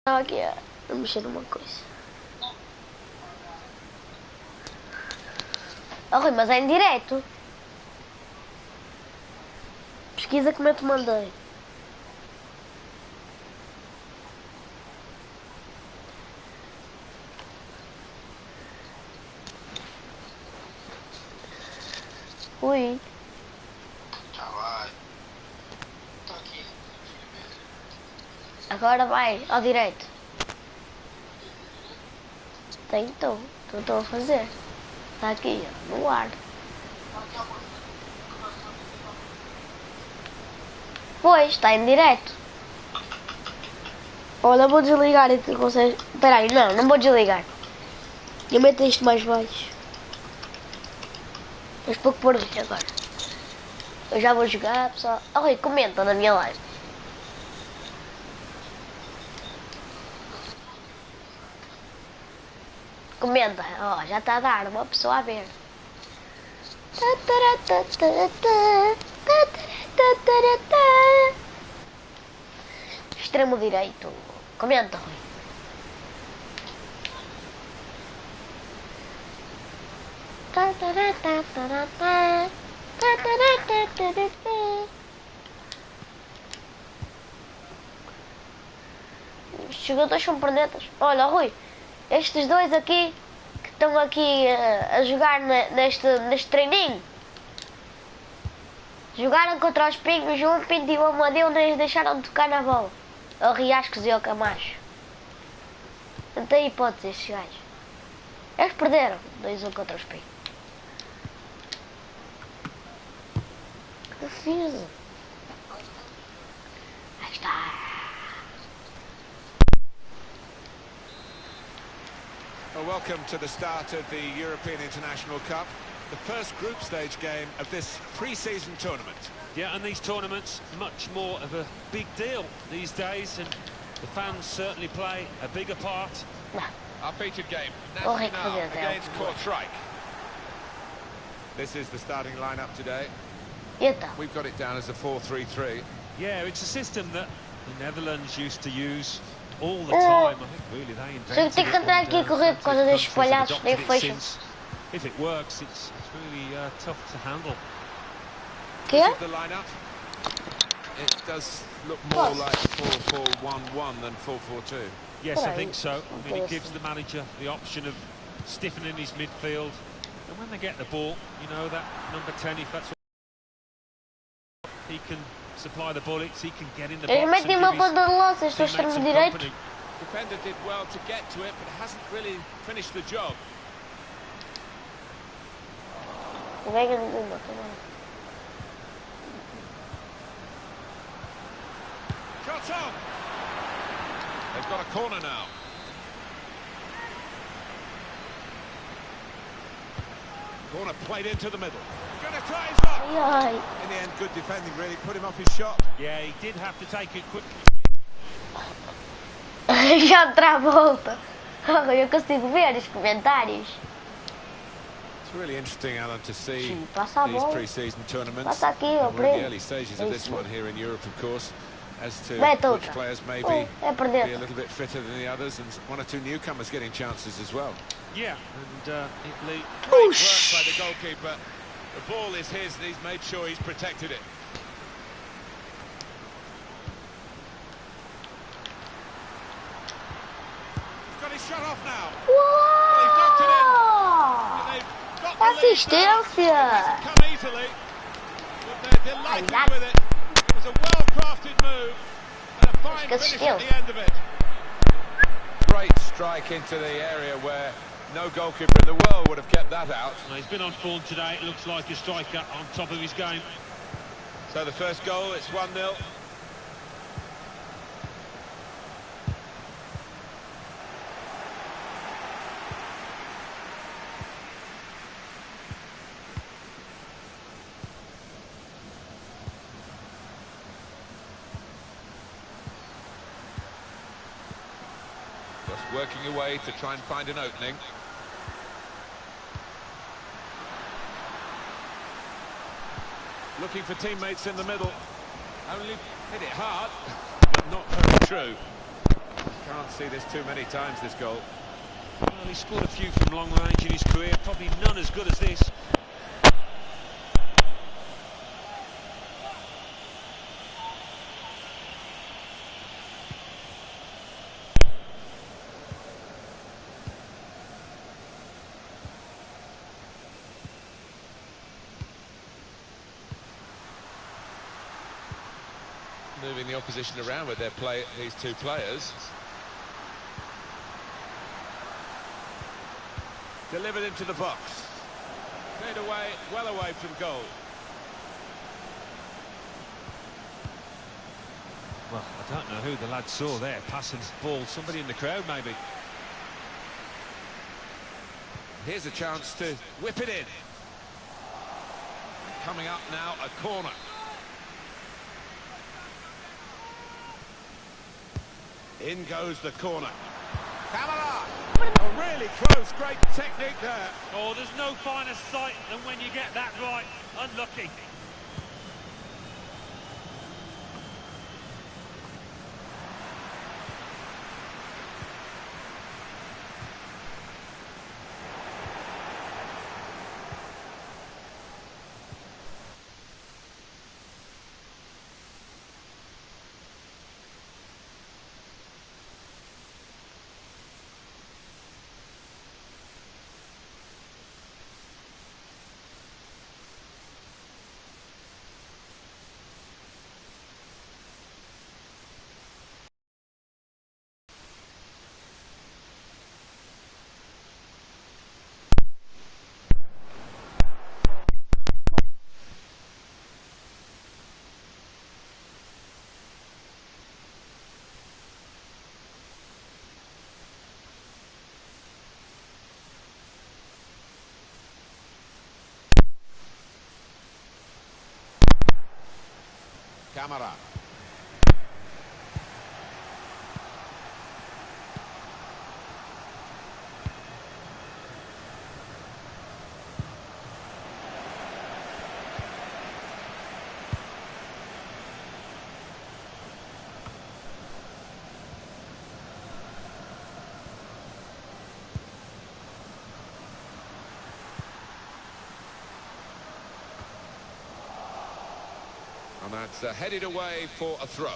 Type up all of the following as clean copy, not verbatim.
Estava aqui a mexer numa coisa. Oh, Rui, mas é em direto. Pesquisa como eu te mandei. Ui. Já vai. Estou aqui. Agora vai ao direito. Estou a fazer. Está aqui, ó, no ar. Pois, está em direto. Olha, vou desligar e tu consegues... Espera aí, não vou desligar. Eu meto isto mais baixo. Mas pouco por mim agora. Eu já vou jogar, pessoal. Oh, Rui, comenta na minha live. Comenta, ó, já está a dar uma pessoa a ver. Extremo direito. Comenta, Rui. Os jogadores são pernetas. Olha, Rui, estes dois aqui que estão aqui a jogar neste treininho jogaram contra os Pingos, um Pinto e o Amadeu nem os deixaram de tocar na bola. O Riascos e o Camacho. Não tem hipótese estes gajos. Eles perderam 2-1 contra os Pingos. Que fiz? Aí está. Well, welcome to the start of the European International Cup, the first group stage game of this pre-season tournament. Yeah, and these tournaments, much more of a big deal these days, and the fans certainly play a bigger part. Our featured game, Nacional against Kortrijk. This is the starting lineup today. We've got it down as a 4-3-3. Yeah, it's a system that the Netherlands used to use all the time. I think really they invented it, and if it works, it's really tough to handle. This is the lineup. It does look more like 4-4-1-1 than 4-4-2. Yes, I think so. I mean, it gives the manager the option of stiffening his midfield, and when they get the ball, you know that number 10, if that's what he can supply the bullets, he can get in the box and give his teammates some company. Defender did well to get to it, but hasn't really finished the job. Shots on! They've got a corner now. Corner played into the middle. Gonna try his luck! In the end, good defending really put him off his shot. Yeah, he did have to take it quick. Já travou. Eu consigo ver os comentários. It's really interesting, Alan, to see Passa a these bola. pre-season tournaments. Passa aqui, ó, We're in the early stages of this one here in Europe, of course, as to which players maybe be a little bit fitter than the others, and one or two newcomers getting chances as well. Yeah, and great work by the goalkeeper. The ball is his, and he's made sure he's protected it. He's got his shot off now. Well, he's knocked it in. They've got the lead now. It hasn't come easily, but they're delighted with it. It was a well-crafted move and a fine finish at the end of it. Great strike into the area where no goalkeeper in the world would have kept that out. Well, he's been on form today. It looks like a striker on top of his game. So the first goal, it's 1-0. Just working away to try and find an opening. Looking for teammates in the middle. Only hit it hard, but not very true. Can't see this too many times, this goal. Well, he scored a few from long range in his career, probably none as good as this. Moving the opposition around with these two players. Delivered into the box. Cleared away, well away from goal. Well, I don't know who the lad saw there, passing the ball. Somebody in the crowd, maybe. Here's a chance to whip it in. Coming up now, a corner. In goes the corner. Camera! Oh, really close, great technique there. Oh, there's no finer sight than when you get that right. Unlucky. Camera. And that's headed away for a throw.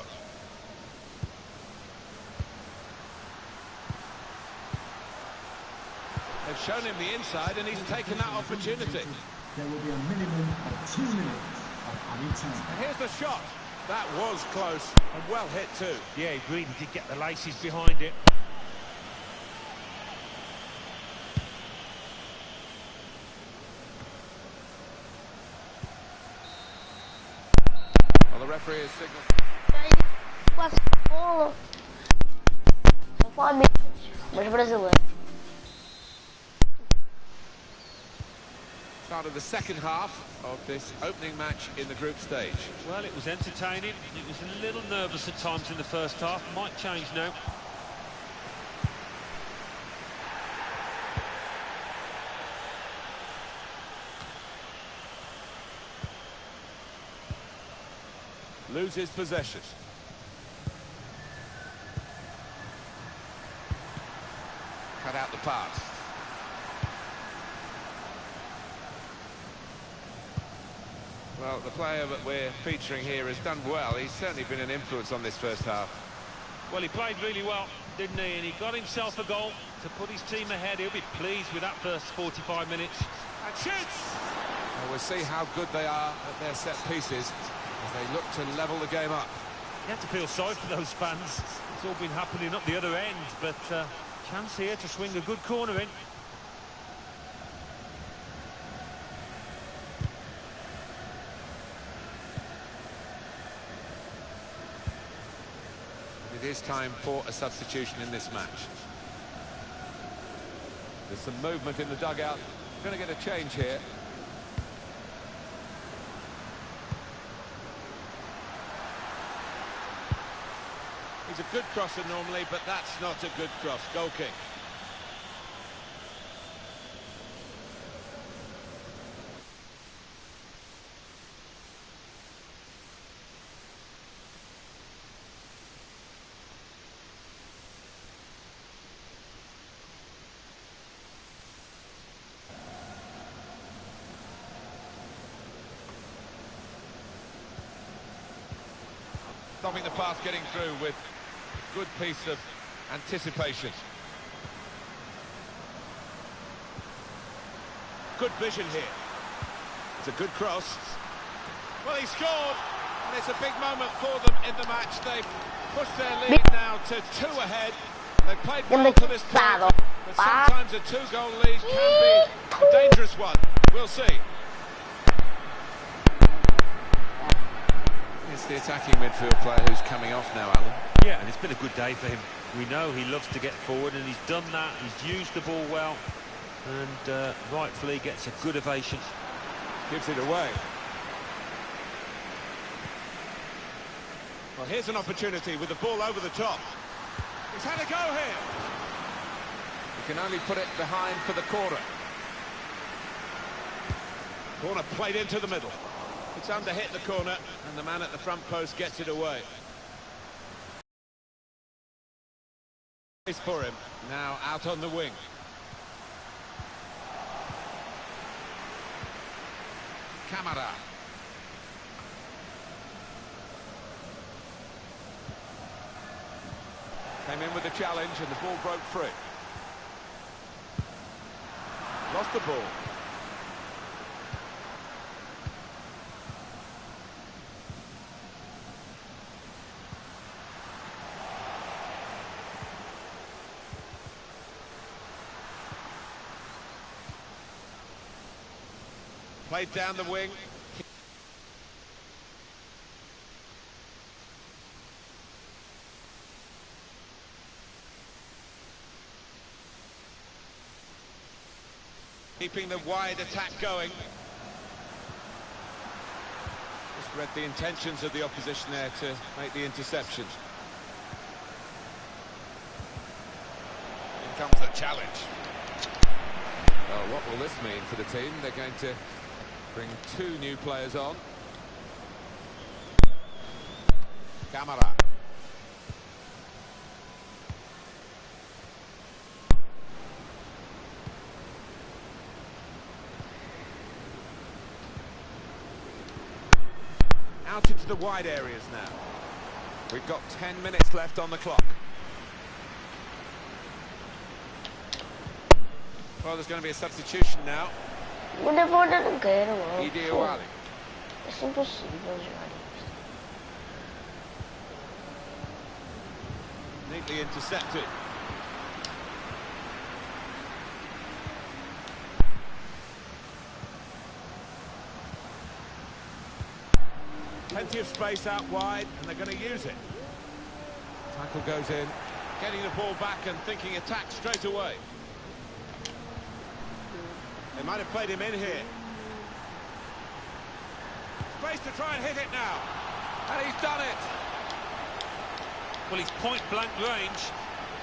They've shown him the inside and he's taken that opportunity. There will be a minimum of 2 minutes of added time. And here's the shot. That was close and well hit too. Yeah, he really did get the laces behind it. Well, the referee has signalled. Quase bola. São Flamengo, mas brasileiro. Start of the second half of this opening match in the group stage. Well, it was entertaining. It was a little nervous at times in the first half. Might change now. Loses possession. Cut out the pass. Well, the player that we're featuring here has done well. He's certainly been an influence on this first half. Well, he played really well, didn't he? And he got himself a goal to put his team ahead. He'll be pleased with that first 45 minutes. And shoots! Well, we'll see how good they are at their set pieces as they look to level the game up. You have to feel sorry for those fans. It's all been happening up the other end, but chance here to swing a good corner in. It is time for a substitution in this match. There's some movement in the dugout. We're going to get a change here. He's a good crosser normally, but that's not a good cross. Goal kick. Stopping the pass getting through with a good piece of anticipation. Good vision here. It's a good cross. Well, he scored, and it's a big moment for them in the match. They've pushed their lead now to 2 ahead. They've played well to this point, but sometimes a 2-goal lead can be a dangerous one. We'll see. It's the attacking midfield player who's coming off now, Alan. Yeah, and it's been a good day for him. We know he loves to get forward, and he's done that. He's used the ball well, and rightfully gets a good ovation. Gives it away. Well, here's an opportunity with the ball over the top. He's had a go here. He can only put it behind for the corner. Corner played into the middle. It's under hit the corner, and the man at the front post gets it away. It's for him, now out on the wing. Camara. Came in with the challenge and the ball broke free. Lost the ball. Played down the wing. Keeping the wide attack going. Just read the intentions of the opposition there to make the interception. In comes the challenge. Well, what will this mean for the team? They're going to bring 2 new players on. Camara. Out into the wide areas now. We've got 10 minutes left on the clock. Well, there's going to be a substitution now. Ideowali. Es imposible jogar isto. Neatly intercepted. Plenty of space out wide, and they're going to use it. Tackle goes in, getting the ball back and thinking attack straight away. They might have played him in here. Space to try and hit it now. And he's done it. Well, he's point-blank range,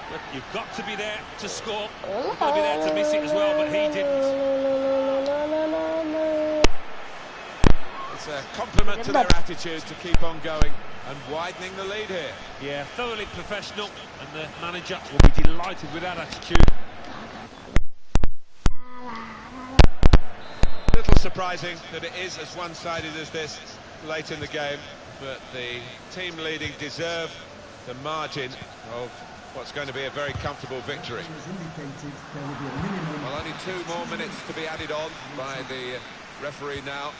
but you've got to be there to score. You've got to be there to miss it as well, but he didn't. It's a compliment to their attitude to keep on going and widening the lead here. Yeah, thoroughly professional, and the manager will be delighted with that attitude. A little surprising that it is as one-sided as this late in the game, but the team leading deserve the margin of what's going to be a very comfortable victory. Well, only 2 more minutes to be added on by the referee now.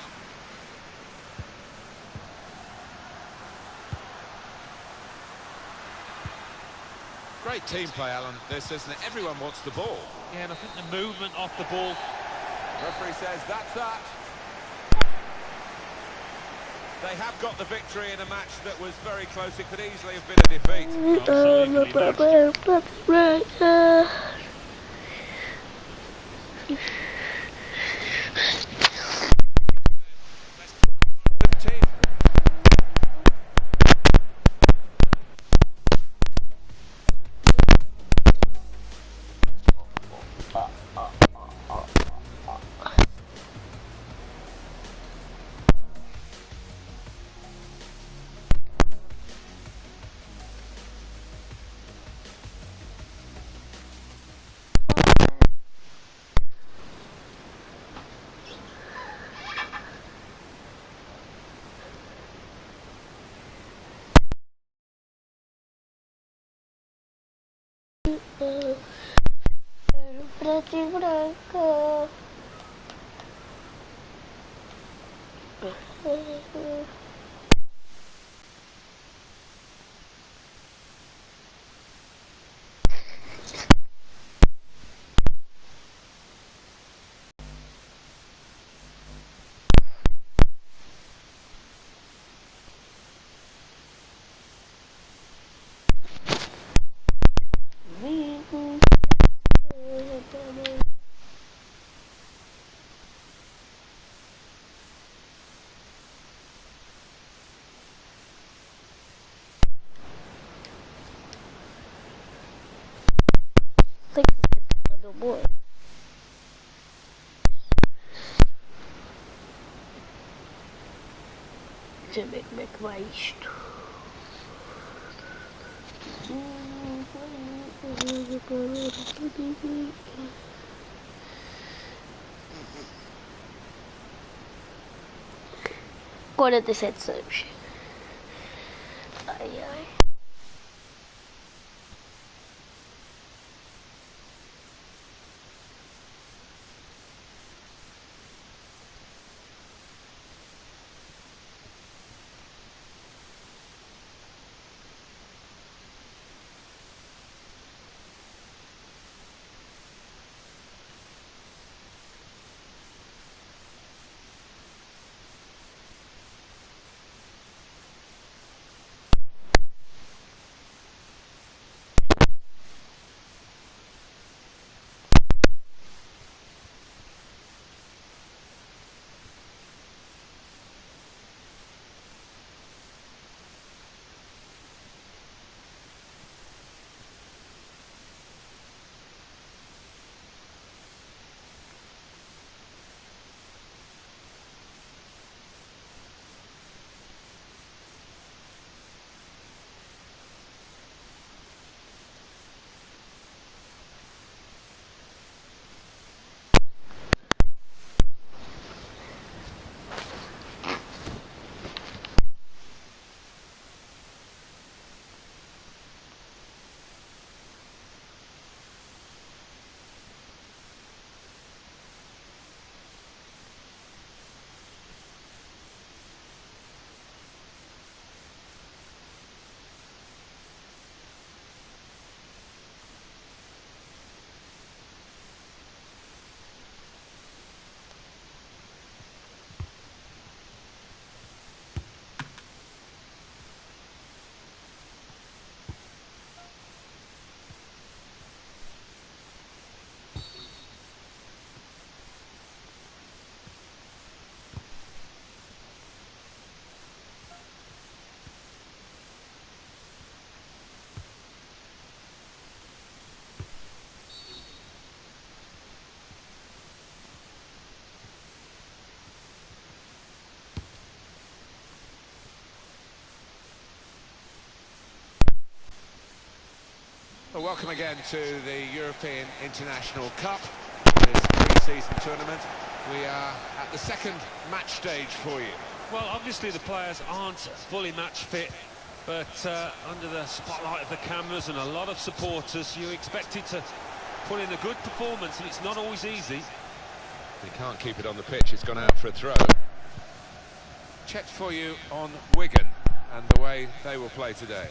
Great team play, Alan, this, isn't it? Everyone wants the ball. Yeah, and I think the movement off the ball. Referee says that's that. They have got the victory in a match that was very close. It could easily have been a defeat. branca. Tem que ser do boi. Deixa eu ver como é que vai isto. Quarenta e sete subs. Ai ai. Well, welcome again to the European International Cup, this pre-season tournament. We are at the second match stage for you. Well, obviously the players aren't fully match fit, but under the spotlight of the cameras and a lot of supporters, you expected to put in a good performance, and it's not always easy. He can't keep it on the pitch, it's gone out for a throw. Checked for you on Wigan and the way they will play today.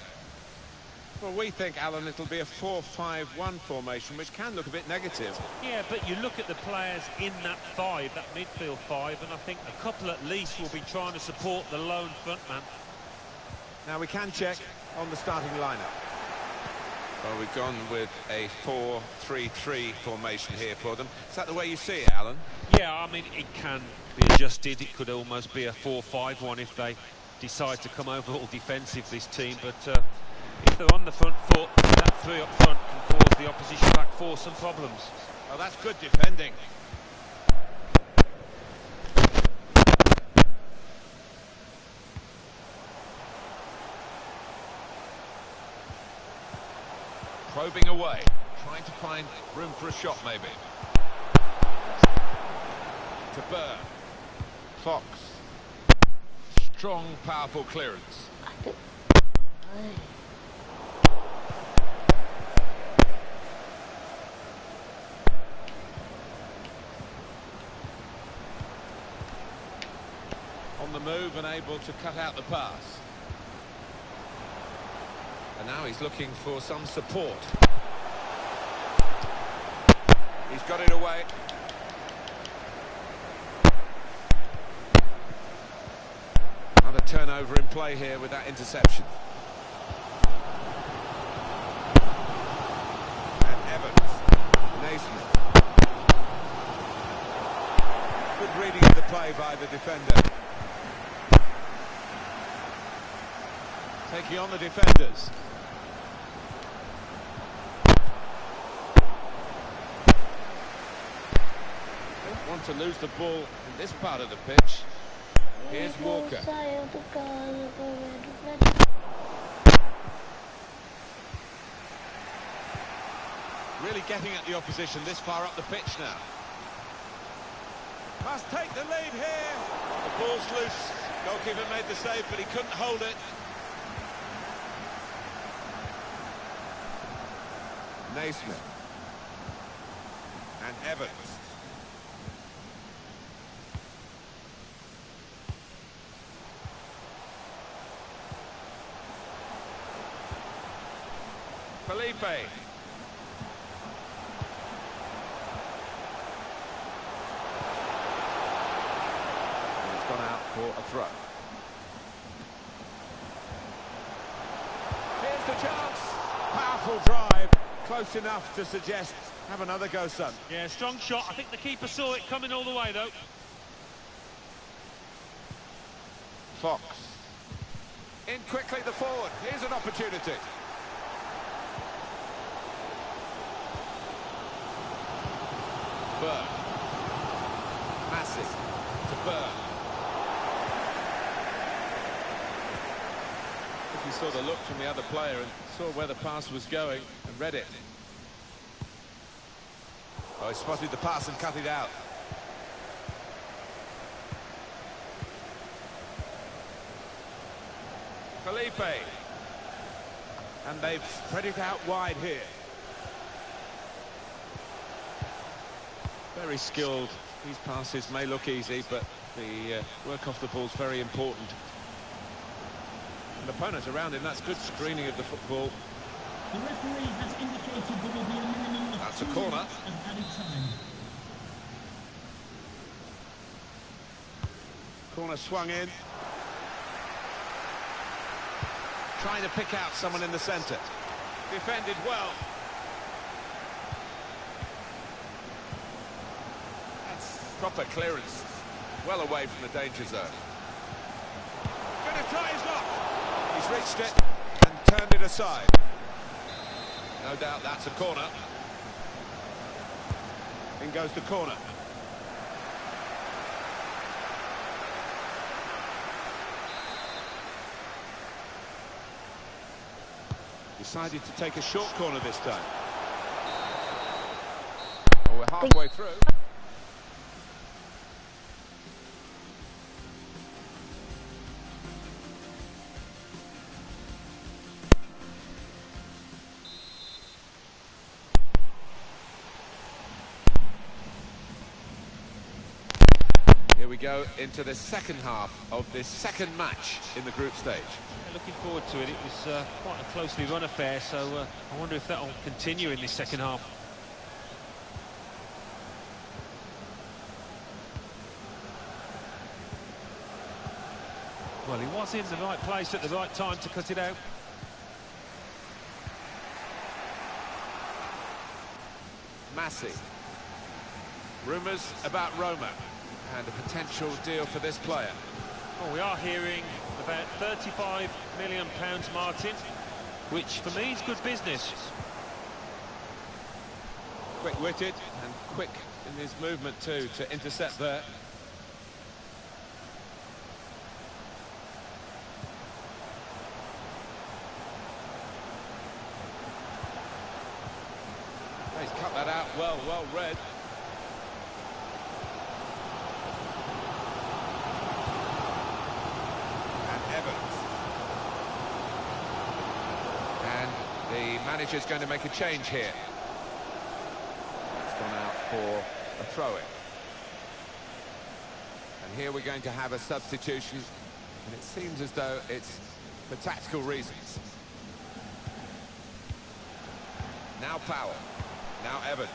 Well, we think, Alan, it'll be a 4-5-1 formation, which can look a bit negative. Yeah, but you look at the players in that five, that midfield five, and I think a couple at least will be trying to support the lone frontman. Now we can check on the starting lineup. Well, we've gone with a 4-3-3 formation here for them. Is that the way you see it, Alan? Yeah, I mean, it can be adjusted. It could almost be a 4-5-1 if they decide to come over all defensive, this team, but if they're on the front foot, that three up front can cause the opposition back four some problems. Oh, that's good defending. Probing away, trying to find room for a shot maybe. To Burr. Fox. Strong, powerful clearance. the move and able to cut out the pass. And now he's looking for some support. He's got it away. Another turnover in play here with that interception. And Evans. Naismith. Good reading of the play by the defender. Taking on the defenders. Don't want to lose the ball in this part of the pitch. Here's Walker. Really getting at the opposition this far up the pitch now. Must take the lead here. The ball's loose. Goalkeeper made the save, but he couldn't hold it. Naismith. And Evans. Felipe. It's gone out for a throw. Here's the chance. Powerful drive. Close enough to suggest, have another go, son. Yeah, strong shot. I think the keeper saw it coming all the way, though. Fox. In quickly, the forward. Here's an opportunity. Burn. Massive to Burn. I think he saw the look from the other player and saw where the pass was going and read it. Oh, he spotted the pass and cut it out. Felipe. And they've spread it out wide here. Very skilled. These passes may look easy, but the work off the ball is very important. And opponents around him, that's good screening of the football. The referee has indicated there will be a minimum of That's a 2 corner. minutes of added time. Corner swung in. Trying to pick out someone in the centre. Defended well. That's proper clearance. Well away from the danger zone. Going to try his luck. He's reached it and turned it aside. No doubt that's a corner. In goes the corner. Decided to take a short corner this time. Oh, we're halfway through. Here we go into the second half of this second match in the group stage. Looking forward to it. It was quite a closely run affair, so I wonder if that will continue in this second half. Well, he was in the right place at the right time to cut it out. Massey. Rumours about Roma and a potential deal for this player. Well, we are hearing about £35 million, Martin, which for me is good business. Quick-witted and quick in his movement too to intercept there. He's cut that out well read. The manager's going to make a change here. It's gone out for a throw-in. And Here we're going to have a substitution, and it seems as though it's for tactical reasons. Now Powell. Now Evans.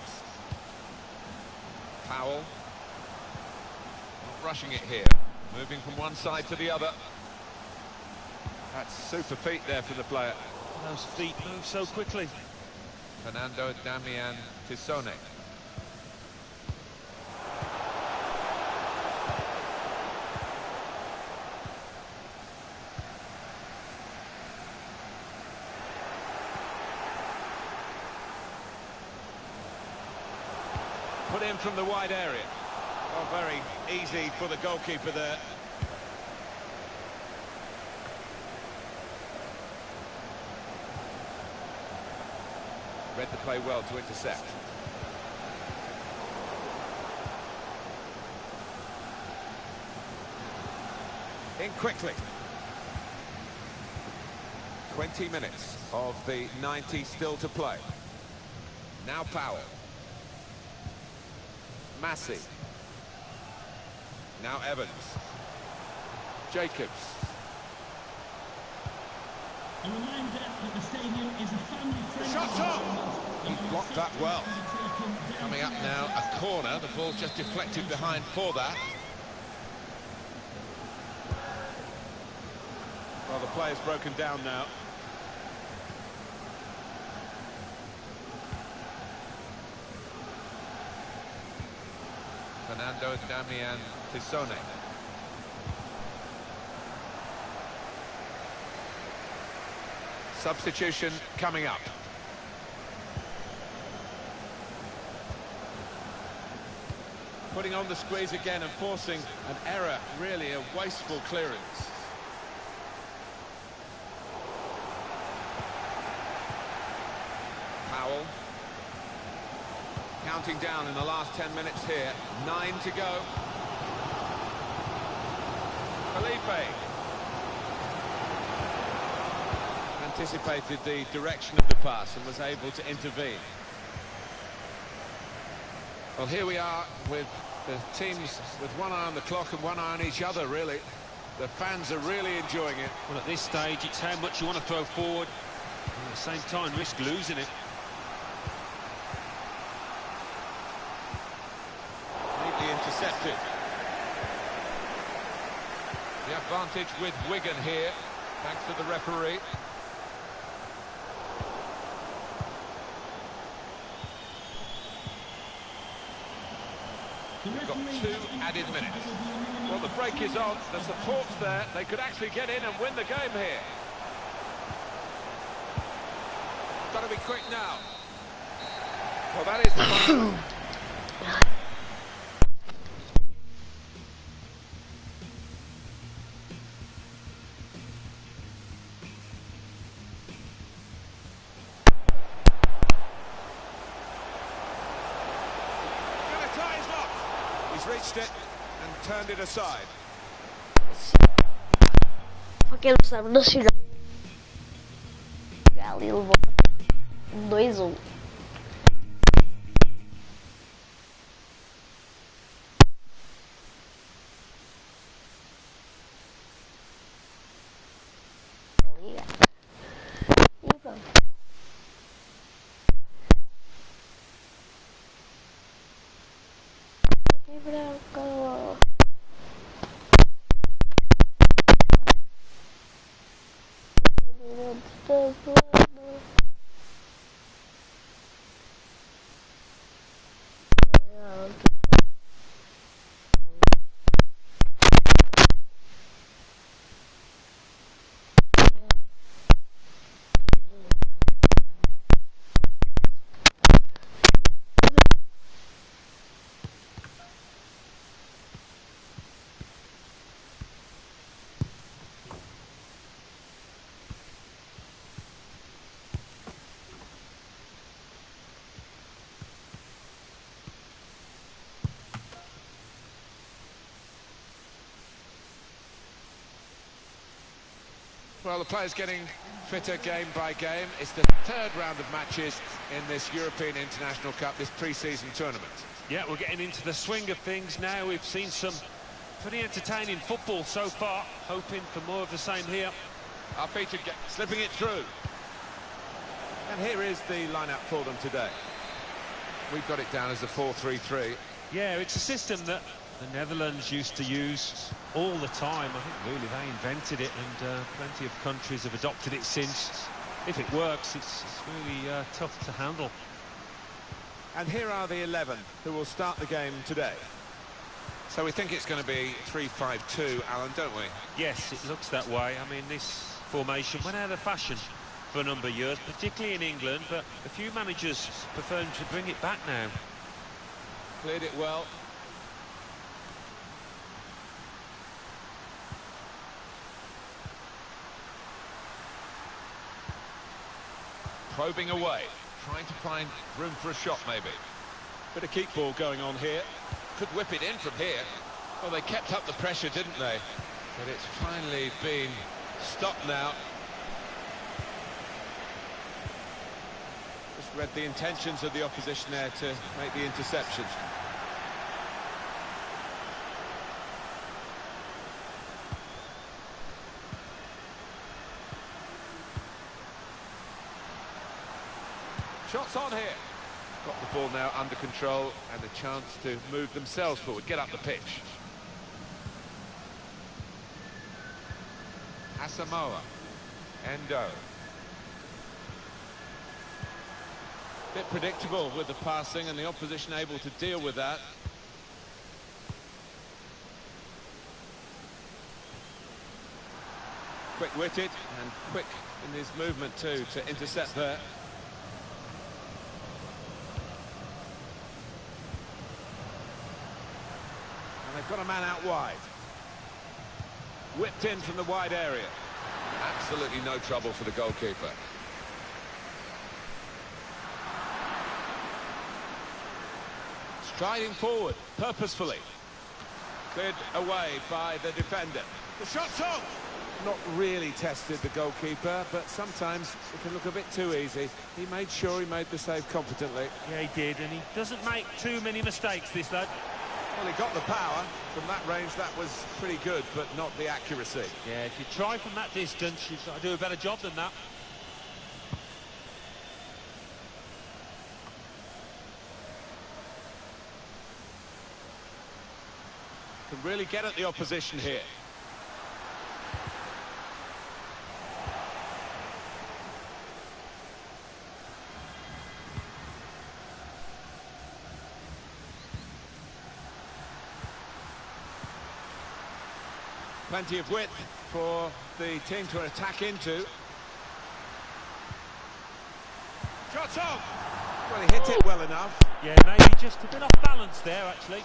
Powell. Not rushing it here. Moving from one side to the other. That's super feet there for the player. Those feet move so quickly. Fernando Damian Tissone. Put in from the wide area. Oh, very easy for the goalkeeper there. Read the play well to intercept. In quickly. 20 minutes of the 90 still to play. Now Powell. Massey. Now Evans. Jacobs. A reminder that the stadium is a family-friendly. Shot on! He blocked that well. Coming up now, a corner. The ball's just deflected behind for that. Well, the player's broken down now. Fernando Damian Tissone. Substitution coming up. Putting on the squeeze again and forcing an error, really a wasteful clearance. Powell. Counting down in the last 10 minutes here. 9 to go. Felipe. Anticipated the direction of the pass and was able to intervene. Well, here we are with the teams with one eye on the clock and one eye on each other, really. The fans are really enjoying it. Well, at this stage, it's how much you want to throw forward. And at the same time, risk losing it. Neatly intercepted. The advantage with Wigan here, thanks to the referee. We've got 2 added minutes. Well, the break is on, the support's there, they could actually get in and win the game here. Got to be quick now. Well, that is the moment. Reached it and turned it aside. Porque ele sabe no final. Ali levou 2-1. E pronto. Branco. Well, the players getting fitter game by game. It's the 3rd round of matches in this European International Cup, this pre-season tournament. Yeah, we're getting into the swing of things now. We've seen some Pretty entertaining football so far. Hoping for more of the same here. Our featured slipping it through. And here is the lineup for them today. We've got it down as a 4-3-3. Yeah, it's a system that the Netherlands used to use all the time. I think really they invented it, and plenty of countries have adopted it since. If it works, it's really tough to handle. And here are the 11 who will start the game today. So we think it's going to be 3-5-2, Alan, don't we? Yes, it looks that way. I mean, this formation went out of fashion for a number of years, particularly in England, but a few managers prefer to bring it back now. Cleared it well. Probing away, trying to find room for a shot maybe. Bit of keep ball going on here. Could whip it in from here. Well, they kept up the pressure, didn't they? But it's finally been stopped now. Just read the intentions of the opposition there to make the interception. Shots on here. Got the ball now under control and a chance to move themselves forward, get up the pitch. Asamoah. Endo. Bit predictable with the passing and the opposition able to deal with that. Quick-witted and quick in his movement too to intercept there. And they've got a man out wide. Whipped in from the wide area. Absolutely no trouble for the goalkeeper. Striding forward, purposefully. Cleared away by the defender. The shot's on! Not really tested the goalkeeper, but sometimes it can look a bit too easy. He made sure he made the save competently. Yeah, he did, and he doesn't make too many mistakes, this lad. Well, he got the power. From that range, that was pretty good, but not the accuracy. Yeah, if you try from that distance, you've got to do a better job than that. Can really get at the opposition here. Plenty of width for the team to attack into. Shots on! Well, he hit it well enough. Yeah, maybe just a bit off balance there, actually.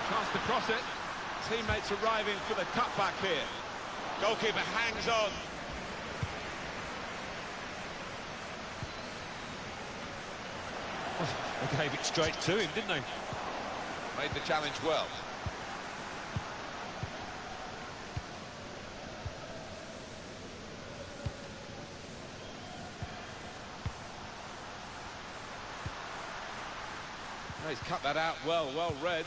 Chance to cross it. Teammates arriving for the cutback here. Goalkeeper hangs on. They gave it straight to him, didn't they? Made the challenge well. Oh, he's cut that out well read.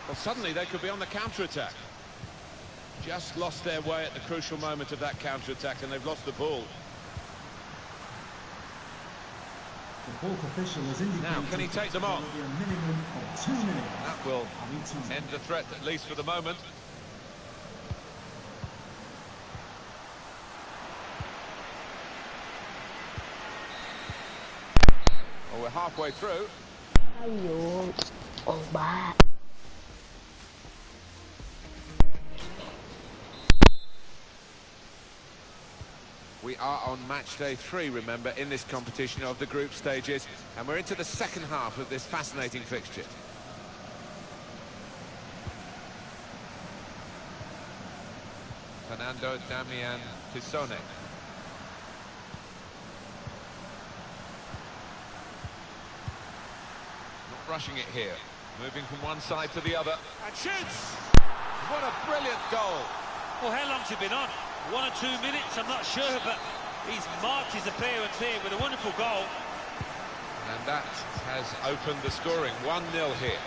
Well, suddenly they could be on the counter-attack. Just lost their way at the crucial moment of that counter-attack, and they've lost the ball. The fourth official has indicated Now, can he take them on? there will be a minimum of 2 minutes. That will end the threat, at least for the moment. Well, we're halfway through. Ayo, oh ba. We are on match day 3, remember, in this competition of the group stages, and we're into the second half of this fascinating fixture. Fernando Damian Pisone. rushing it here. Moving from one side to the other. And shoots! What a brilliant goal. Well, how long's he been on? 1 or 2 minutes, I'm not sure, but he's marked his appearance here with a wonderful goal. And that has opened the scoring. 1-0 here.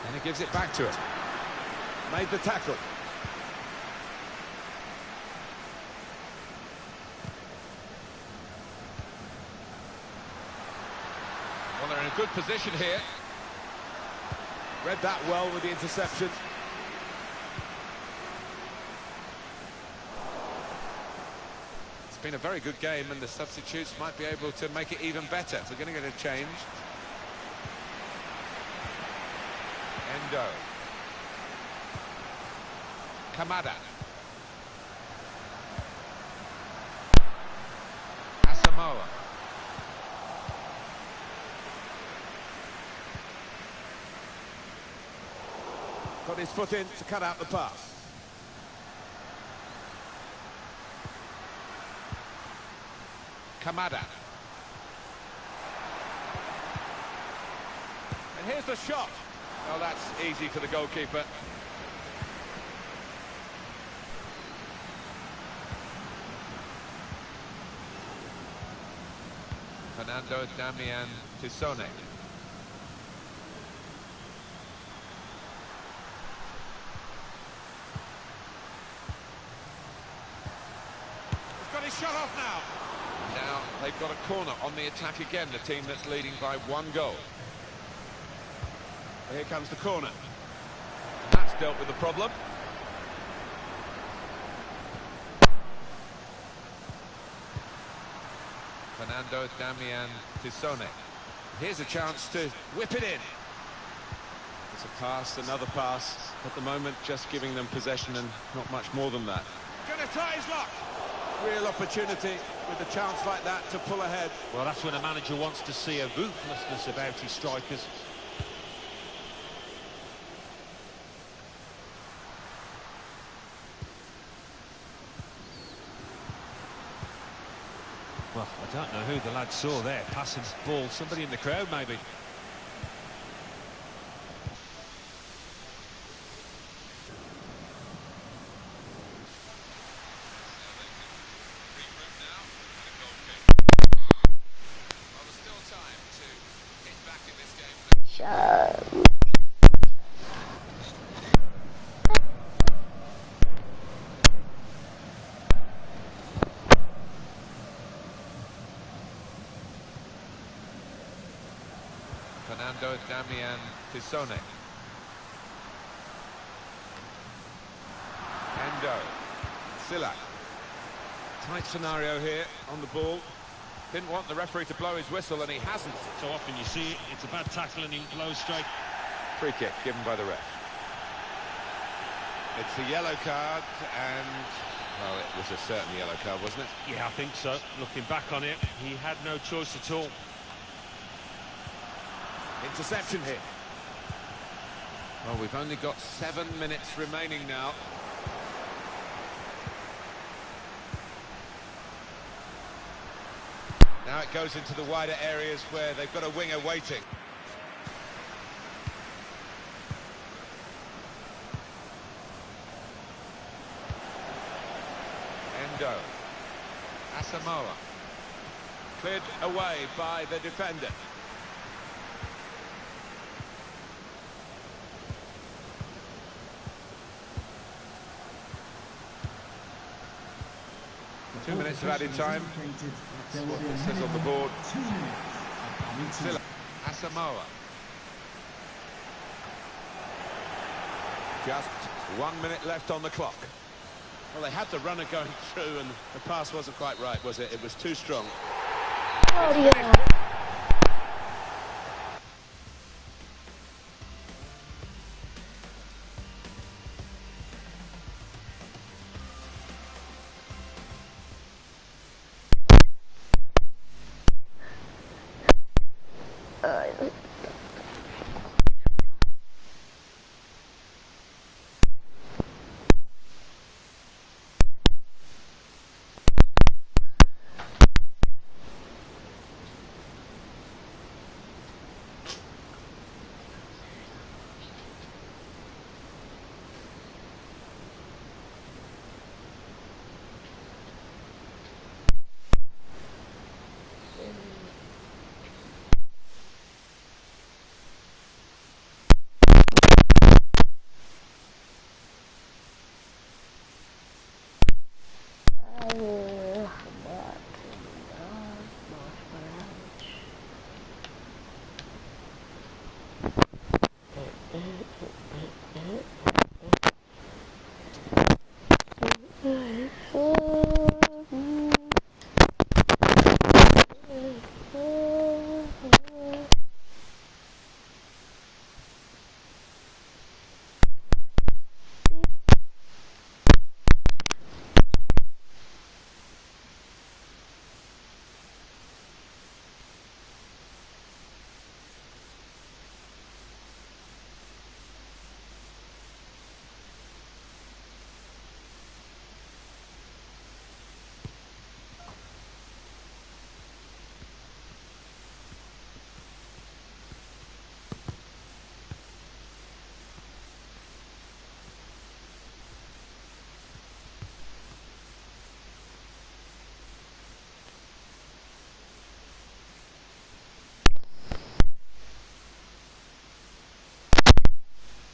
And he gives it back to it. Made the tackle. Well, they're in a good position here. Read that well with the interception. It's been a very good game, and the substitutes might be able to make it even better. We're going to get a change. Endo. Kamada. Asamoah. Got his foot in to cut out the pass. Kamada. And here's the shot. Oh, that's easy for the goalkeeper. Fernando Damian Tissone. He's got his shot off now. Now they've got a corner on the attack again, the team that's leading by 1 goal. Here comes the corner. And that's dealt with the problem. Fernando Damian Tissone. Here's a chance to whip it in. It's a pass, another pass. At the moment, just giving them possession and not much more than that. Gonna try his luck. Real opportunity with a chance like that to pull ahead. Well, that's when a manager wants to see a ruthlessness about his strikers. Well, I don't know who the lad saw there, passing the ball. Somebody in the crowd, maybe. Fernando Damian Tissone. Endo. Silak. Tight scenario here on the ball. Didn't want the referee to blow his whistle, and he hasn't. So often you see it, it's a bad tackle and he blows straight. Free kick given by the ref. It's a yellow card, and well, it was a certain yellow card, wasn't it? Yeah, I think so. Looking back on it, he had no choice at all. Interception here. Well, we've only got 7 minutes remaining now. Now it goes into the wider areas where they've got a winger waiting. Endo. Asamoah. Cleared away by the defender. The 2 minutes of added time. That's what it says on the board. 2 minutes. Still Asamoah. Just 1 minute left on the clock. Well, they had the runner going through, and the pass wasn't quite right, was it? It was too strong. Oh, yeah.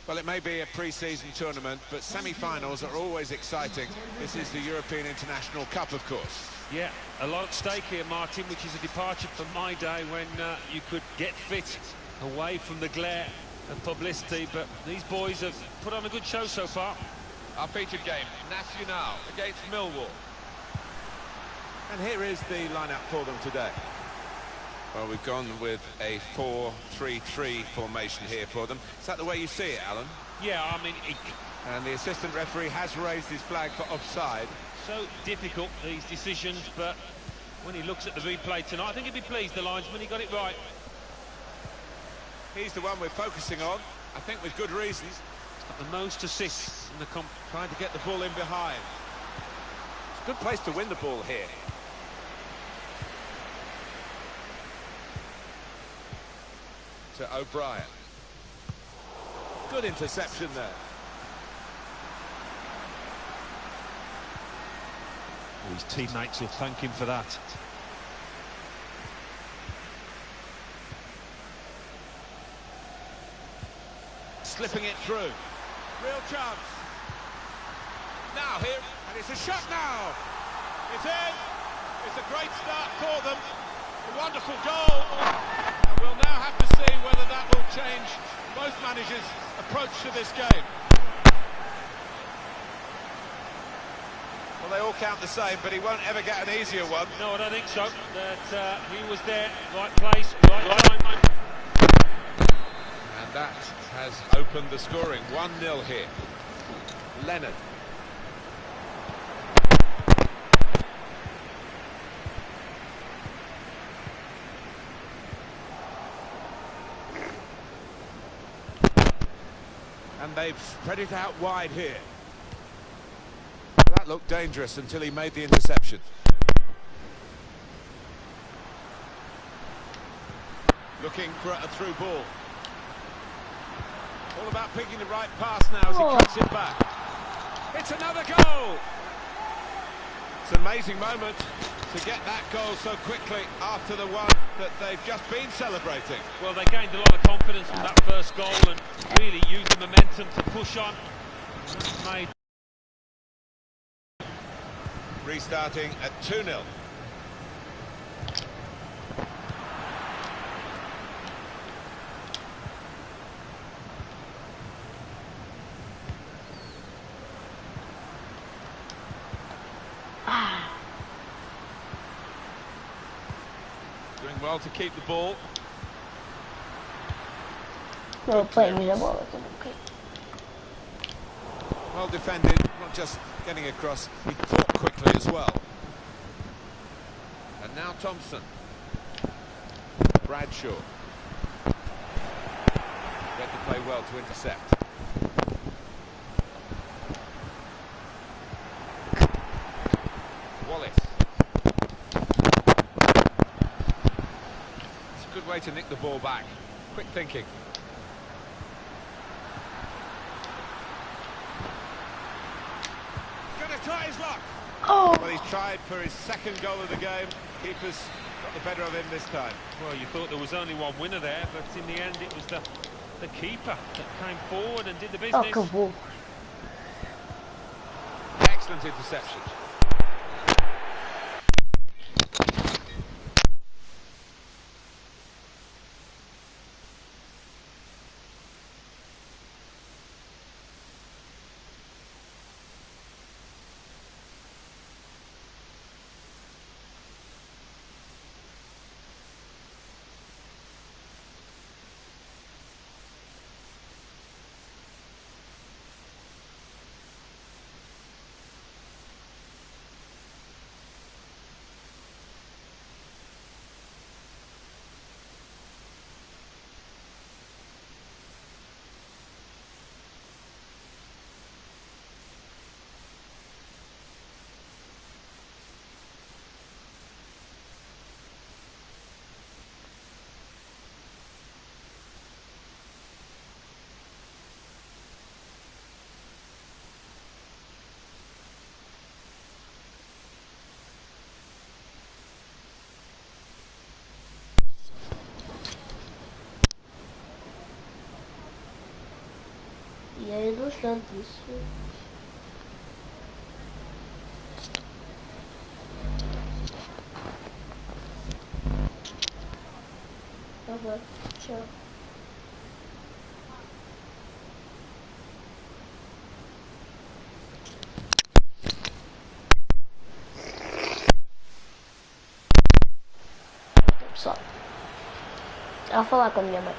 Well, it may be a pre-season tournament, but semi-finals are always exciting. This is the European International Cup, of course. Yeah, a lot at stake here, Martin, which is a departure from my day when you could get fit away from the glare of publicity, but these boys have put on a good show so far. Our featured game, Nacional against Millwall. And here is the lineup for them today. Well, we've gone with a 4-3-3 formation here for them. Is that the way you see it, Alan? Yeah, I mean, And the assistant referee has raised his flag for offside. so difficult, these decisions, but when he looks at the replay tonight, I think he'd be pleased, the linesman, he got it right. He's the one we're focusing on, I think with good reason. He's got the most assists in the Trying to get the ball in behind. It's a good place to win the ball here. To O'Brien. Good interception there. His teammates will thank him for that. Slipping it through. Real chance. Now here, and it's a shot now. It's in. It's a great start for them. A wonderful goal. And we'll now have to see whether that will change both managers' approach to this game. Well, they all count the same, but he won't ever get an easier one. No, I don't think so. That he was there, right place, right time. And that has opened the scoring. 1-0 here. Leonard. And they've spread it out wide here. That looked dangerous until he made the interception. Looking for a through ball. All about picking the right pass now as he cuts it back. It's another goal! It's an amazing moment to get that goal so quickly after the one that they've just been celebrating. Well, they gained a lot of confidence from that first goal and really used the momentum to push on. Made. Restarting at 2-0. Doing well to keep the ball. No, playing with the ball. Okay. Well defended, not just getting across, he thought quickly as well. And now Thompson. Bradshaw. Read the play well to intercept. Wallace. It's a good way to nick the ball back. Quick thinking. Try his luck. Oh! Well, he's tried for his second goal of the game. Keeper's got the better of him this time. Well, you thought there was only one winner there, but in the end it was the keeper that came forward and did the business. Oh, good ball. Excellent interception. bastante isso. Tchau. Pessoal, a falar com a minha mãe.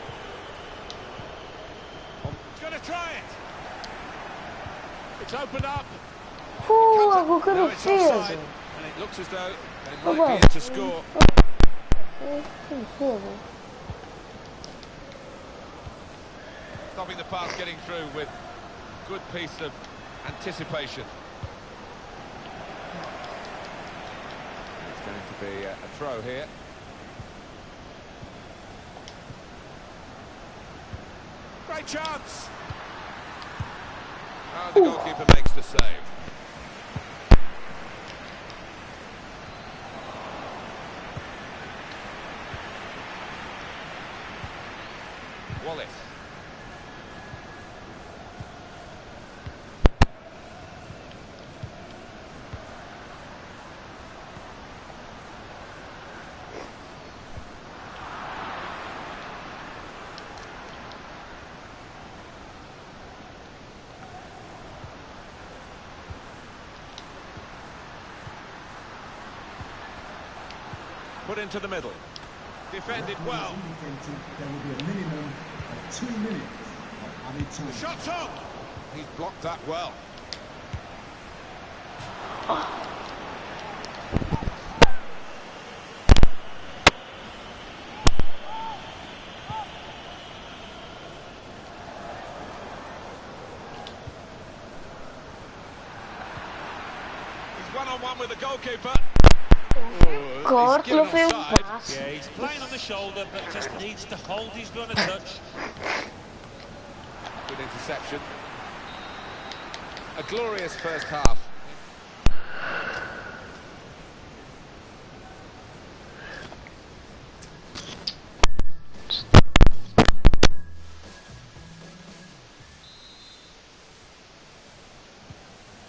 Fogo, que defesa! Stopping the pass getting through with good piece of anticipation. It's going to be a throw here. Great chance! Oh, the goalkeeper makes the save. Wallace. Put into the middle. Defended well. There will be a minimum of 2 minutes of added time. The shot's on. He's blocked that well. He's one-on-one with the goalkeeper. Corte, não foi passe. Yeah, he's playing on the shoulder, but just needs to hold his gun a touch. Good interception. A glorious first half.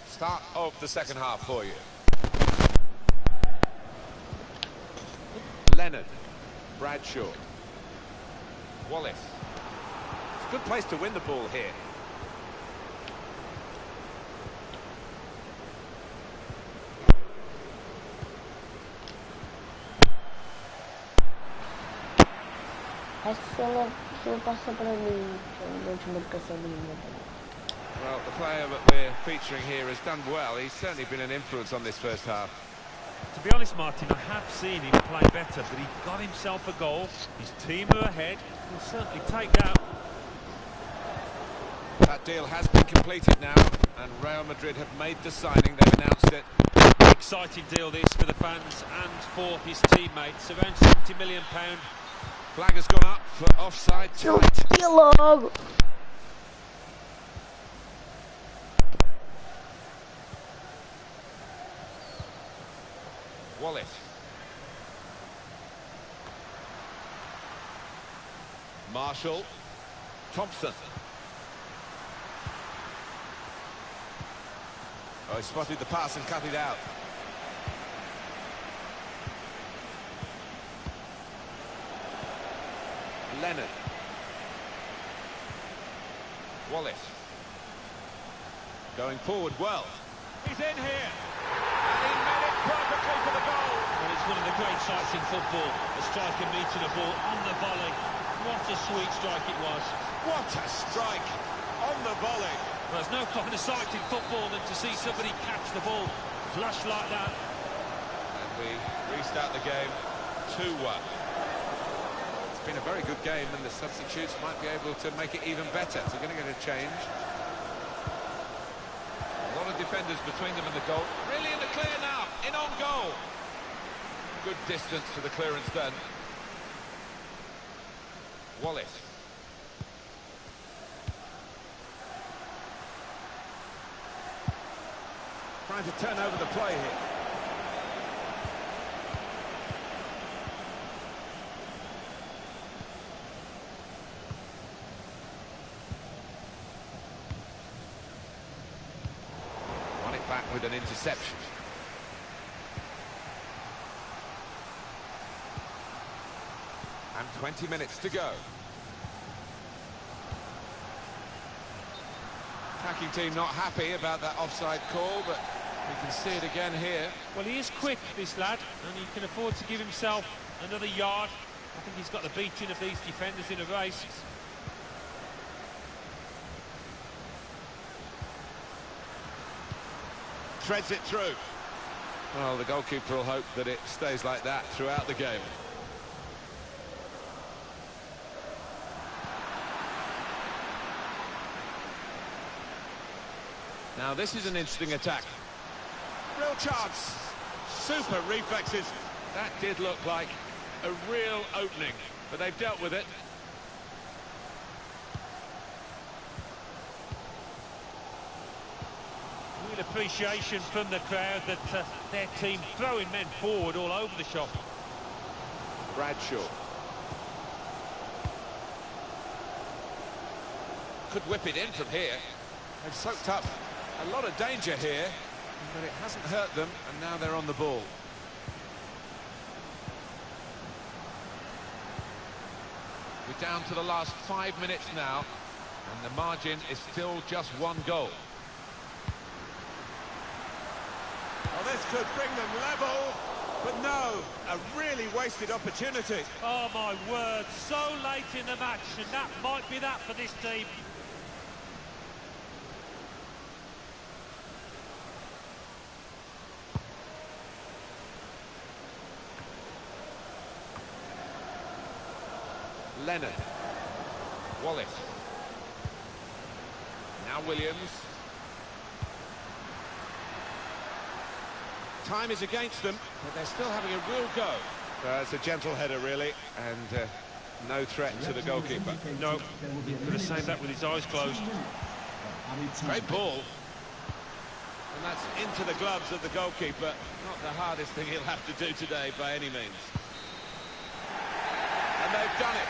Start of the second half for you. Leonard, Bradshaw, Wallace. It's a good place to win the ball here. Acho que se ela passa para mim, não desmarcação nenhuma. Well, the player that we're featuring here has done well. He's certainly been an influence on this first half. To be honest, Martin, I have seen him play better, but he got himself a goal. His team are ahead. He'll certainly take that. That deal has been completed now, and Real Madrid have made the signing. They've announced it. Exciting deal this for the fans and for his teammates. Around £70 million. Flag has gone up for offside tight. Logo. Wallace. Marshall. Thompson. Oh, he spotted the pass and cut it out. Leonard. Wallace. Going forward well. He's in here. And he made it perfectly for the goal. Well, it's one of the great sights in football. A striker meeting a ball on the volley. What a sweet strike it was. What a strike on the volley. Well, there's no finer sight in football than to see somebody catch the ball flush like that. And we restart the game 2-1. It's been a very good game, and the substitutes might be able to make it even better. So we're going to get a change. A lot of defenders between them and the goal. Really in the clear now, in on goal. Good distance to the clearance done. Wallace. Trying to turn over the play here. with an interception. And 20 minutes to go. Attacking team not happy about that offside call, but we can see it again here. Well, he is quick, this lad, and he can afford to give himself another yard. I think he's got the beating of these defenders in a race. Threads it through. Well, the goalkeeper will hope that it stays like that throughout the game. Now this is an interesting attack. Real chance. Super reflexes. That did look like a real opening, but they've dealt with it. Real appreciation from the crowd that their team throwing men forward all over the shop. Bradshaw. Could whip it in from here. They've soaked up a lot of danger here, but it hasn't hurt them, and now they're on the ball. We're down to the last 5 minutes now, and the margin is still just 1 goal. Well, this could bring them level, but no, a really wasted opportunity. Oh my word, so late in the match, and that might be that for this team. Leonard. Wallace. Now Williams. Time is against them, but they're still having a real go. It's a gentle header, really, and no threat to the goalkeeper. No, he could have saved that with his eyes closed. Great ball. And that's into the gloves of the goalkeeper. Not the hardest thing he'll have to do today by any means. And they've done it.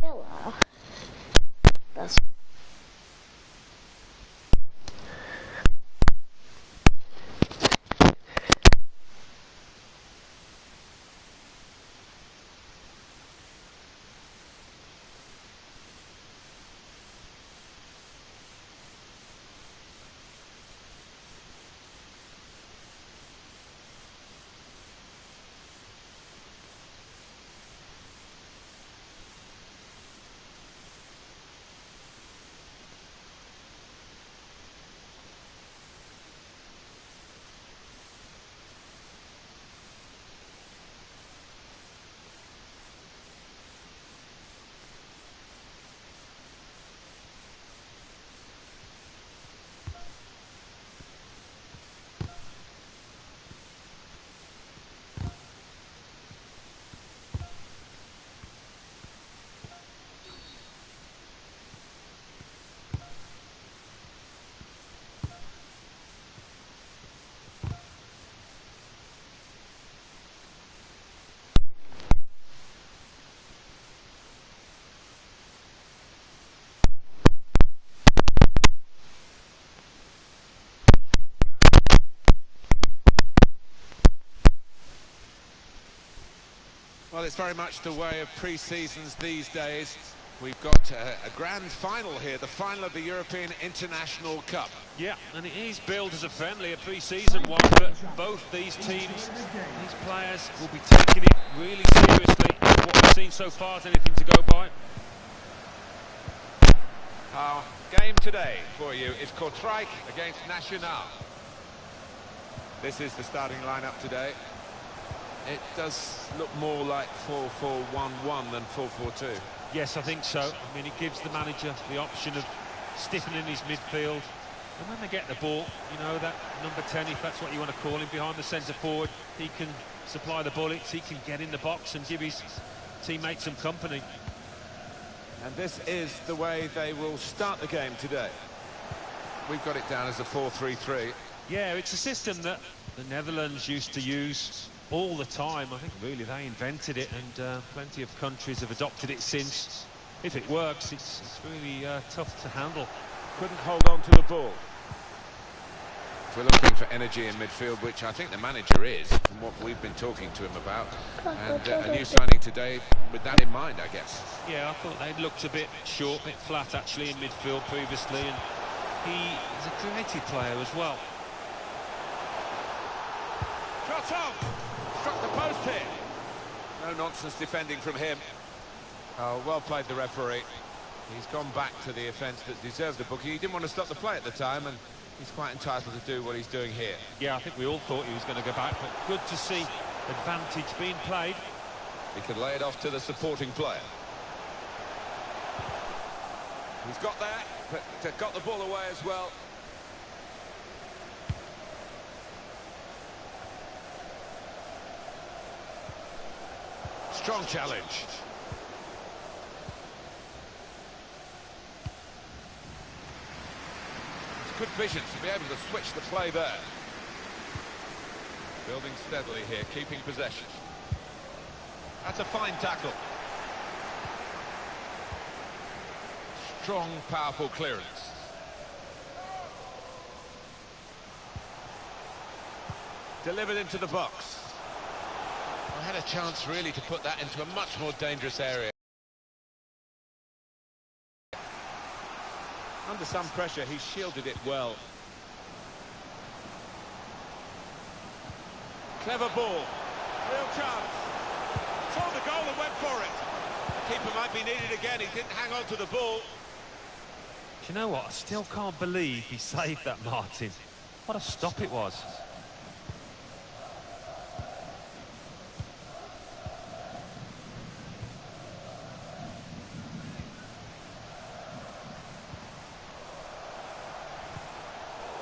Hello. That's Well, it's very much the way of pre-seasons these days. We've got a grand final here, the final of the European International Cup. Yeah, and it is billed as a friendly, a pre-season one, but both these teams, these players will be taking it really seriously. What we've seen so far is anything to go by. Our game today for you is Kortrijk against Nacional. This is the starting lineup today. It does look more like 4-4-1-1 than 4-4-2. Yes, I think so. I mean, it gives the manager the option of stiffening his midfield. And when they get the ball, you know, that number 10, if that's what you want to call him, behind the centre forward, he can supply the bullets, he can get in the box and give his teammates some company. And this is the way they will start the game today. We've got it down as a 4-3-3. Yeah, it's a system that the Netherlands used to use all the time. I think really they invented it, and plenty of countries have adopted it since. If it works, it's really tough to handle. Couldn't hold on to the ball. If we're looking for energy in midfield, which I think the manager is, from what we've been talking to him about, and a new signing today with that in mind, I guess. Yeah, I thought they'd looked a bit short, a bit flat actually in midfield previously, and he is a creative player as well. Shot off! Struck the post here. No nonsense defending from him. Oh, well played, the referee. He's gone back to the offence that deserved the booking. He didn't want to stop the play at the time, and he's quite entitled to do what he's doing here. Yeah, I think we all thought he was going to go back, but good to see advantage being played. He could lay it off to the supporting player. He's got there, but got the ball away as well. Strong challenge. Good vision to be able to switch the play there. Building steadily here, keeping possession. That's a fine tackle. Strong, powerful clearance. Delivered into the box. I had a chance really to put that into a much more dangerous area. Under some pressure, he shielded it well. Clever ball. Real chance. Saw the goal and went for it. The keeper might be needed again. He didn't hang on to the ball. Do you know what? I still can't believe he saved that, Martin. What a stop it was.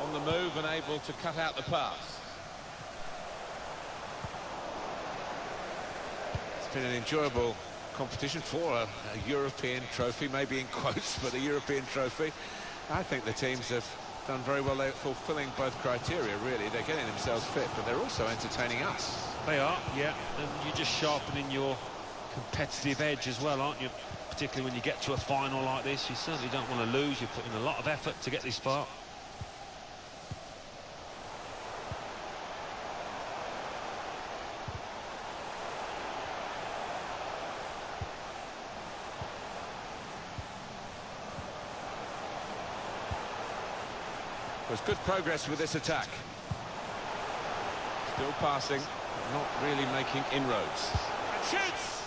On the move and able to cut out the pass. It's been an enjoyable competition for a European trophy, maybe in quotes, but a European trophy. I think the teams have done very well. They're fulfilling both criteria, really. They're getting themselves fit, but they're also entertaining us. They are, yeah, and you're just sharpening your competitive edge as well, aren't you? Particularly when you get to a final like this, you certainly don't want to lose. You're putting a lot of effort to get this far. There's good progress with this attack. Still passing, not really making inroads. And shoots!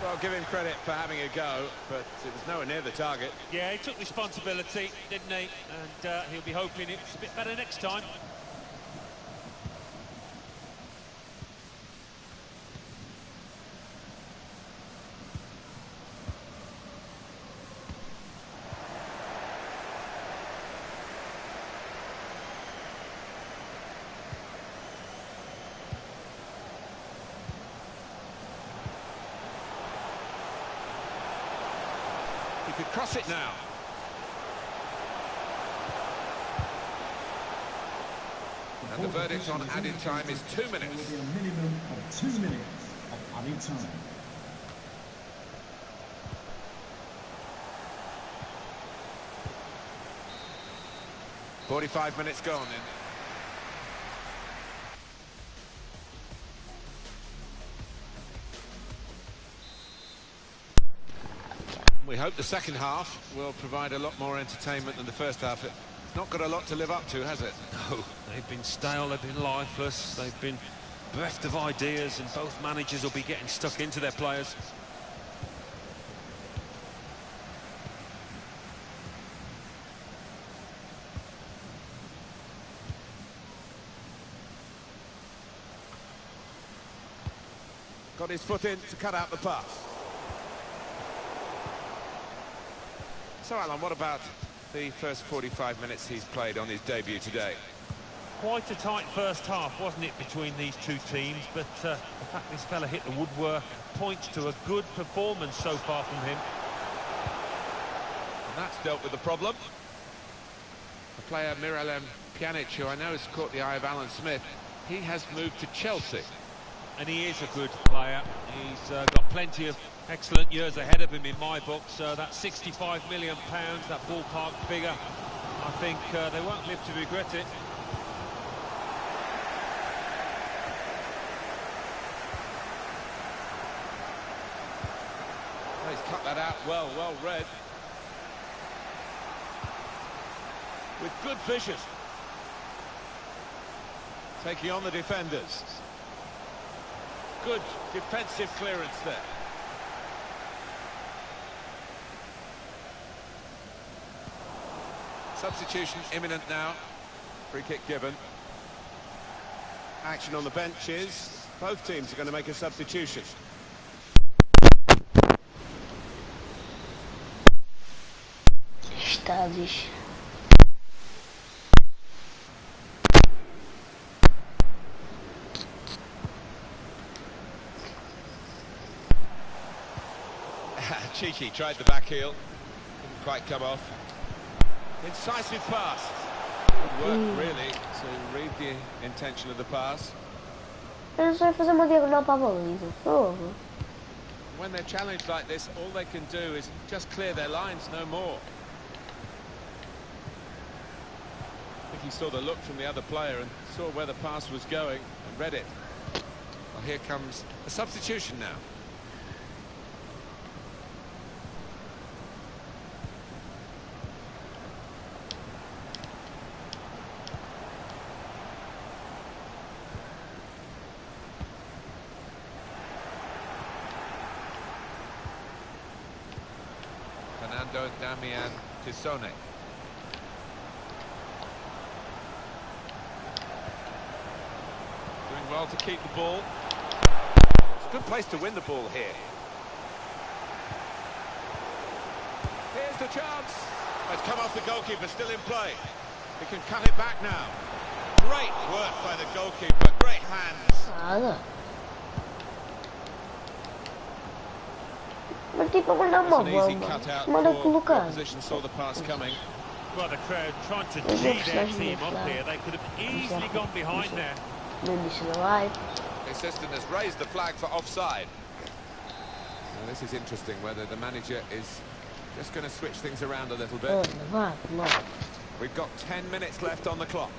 Well, give him credit for having a go, but it was nowhere near the target. Yeah, he took responsibility, didn't he? And he'll be hoping it's a bit better next time. He could cross it now. And the verdict on added time is 2 minutes. There will be a minimum of 2 minutes of added time. .45 minutes gone then. We hope the second half will provide a lot more entertainment than the first half. It's not got a lot to live up to, has it? No, they've been stale, they've been lifeless, they've been bereft of ideas, and both managers will be getting stuck into their players. got his foot in to cut out the pass. So, Alan, what about the first 45 minutes he's played on his debut today? Quite a tight first half, wasn't it, between these two teams? But the fact this fella hit the woodwork points to a good performance so far from him. And that's dealt with the problem. The player Miralem Pjanic, who I know has caught the eye of Alan Smith, he has moved to Chelsea. And he is a good player. He's got plenty of excellent years ahead of him in my book. So that £65 million, that ballpark figure, I think they won't live to regret it. Well, he's cut that out well read. With good vision. Taking on the defenders. Good defensive clearance there. Substitution imminent now. Free kick given. Action on the benches. Both teams are going to make a substitution. Estádios. Cheeky tried the back heel. Didn't quite come off. Incisive pass. Good work, really, to read the intention of the pass. Eu não sei fazer uma diagonal para a baliza. Fogo. When they're challenged like this, all they can do is just clear their lines, no more. I think he saw the look from the other player and saw where the pass was going and read it. Well, here comes a substitution now. Damian Tissone. Doing well to keep the ball. It's a good place to win the ball here. Here's the chance. It's come off the goalkeeper, still in play. He can cut it back now. Great work by the goalkeeper, great hands. Nada. Mas tipo, agora dá uma bomba. Manda colocar. Saw the pass coming. Well, the crowd trying to G their team up here. They could have easily gone behind there. The assistant has raised the flag for offside. Now, this is interesting, whether the manager is just going to switch things around a little bit. We've got 10 minutes left on the clock.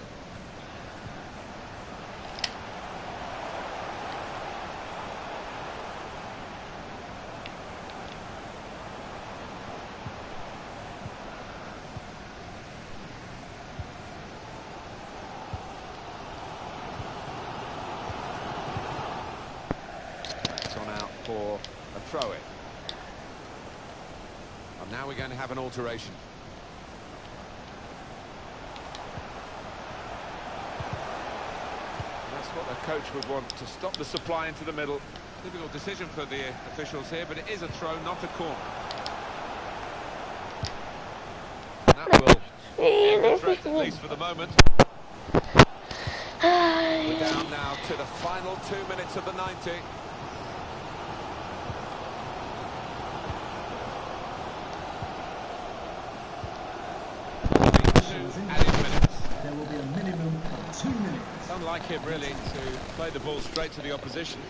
For a throw-in. And now we're going to have an alteration. That's what the coach would want, to stop the supply into the middle. Difficult decision for the officials here, but it is a throw, not a corner. And that will end the threat, at least for the moment. We're down now to the final 2 minutes of the 90. There will be a minimum of 2 minutes. It's unlike him, really, to play the ball straight to the opposition.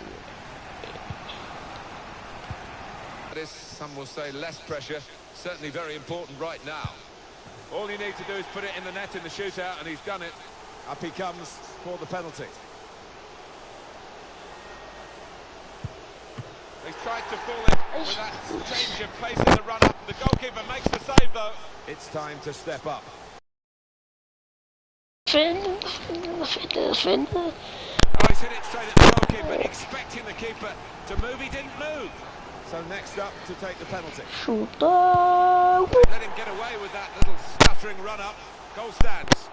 That is, some will say, less pressure. Certainly very important right now. All you need to do is put it in the net in the shootout, and he's done it. Up he comes for the penalty. He's tried to fool it with that change of pace in the run-up. The goalkeeper makes the save, though. It's time to step up. Defender. Oh, he's hit it straight at the goalkeeper, expecting the keeper to move. He didn't move. So next up to take the penalty. Chuta. Let him get away with that little stuttering run-up. Goal stands.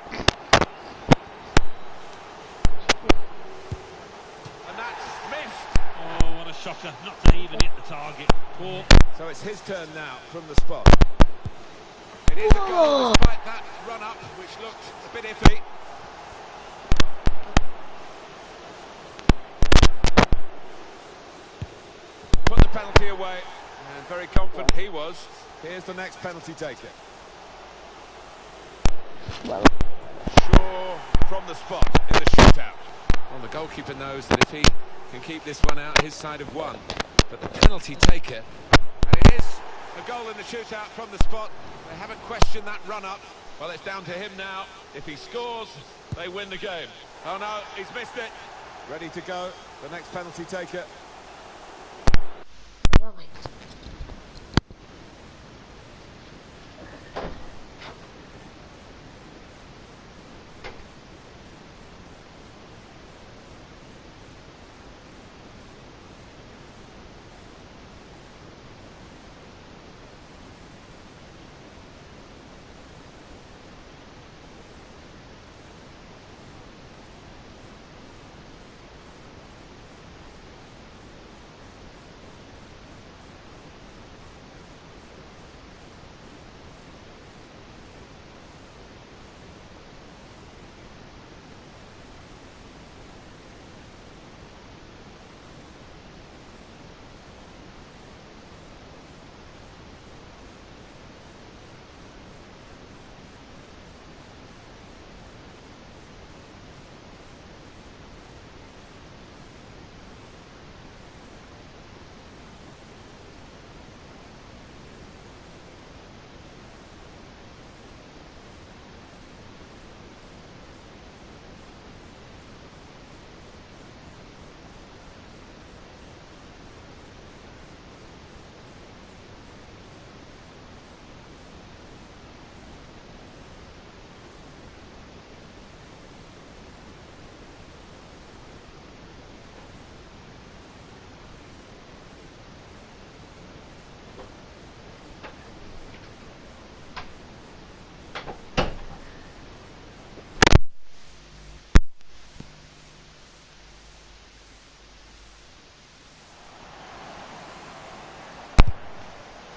And that's missed. Oh, what a shocker not to even hit the target. Poor. So it's his turn now from the spot. It is a goal despite that run-up, which looked a bit iffy. Put the penalty away, and very confident he was. Here's the next penalty taker. Well, Shaw from the spot in the shootout. Well, the goalkeeper knows that if he can keep this one out, his side have won. But the penalty taker, and it is a goal in the shootout from the spot. They haven't questioned that run-up. Well, it's down to him now. If he scores, they win the game. Oh no, he's missed it. Ready to go, the next penalty taker. really.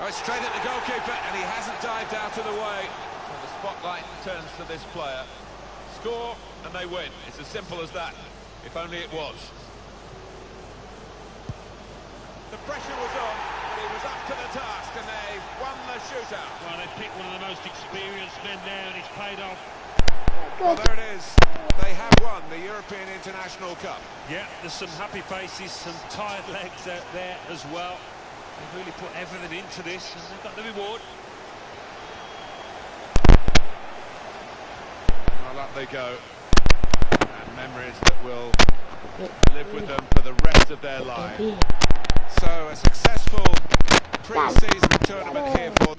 Oh, it's straight at the goalkeeper, and he hasn't dived out of the way. So the spotlight turns to this player. Score, and they win. It's as simple as that, if only it was. The pressure was on, but he was up to the task, and they won the shootout. Well, they picked one of the most experienced men there, and it's paid off. Well, there it is. They have won the European International Cup. Yeah, there's some happy faces, some tired legs out there as well. They've really put everything into this, and they've got the reward. Well, up they go. And memories that will live with them for the rest of their life. So, a successful pre-season tournament here for them.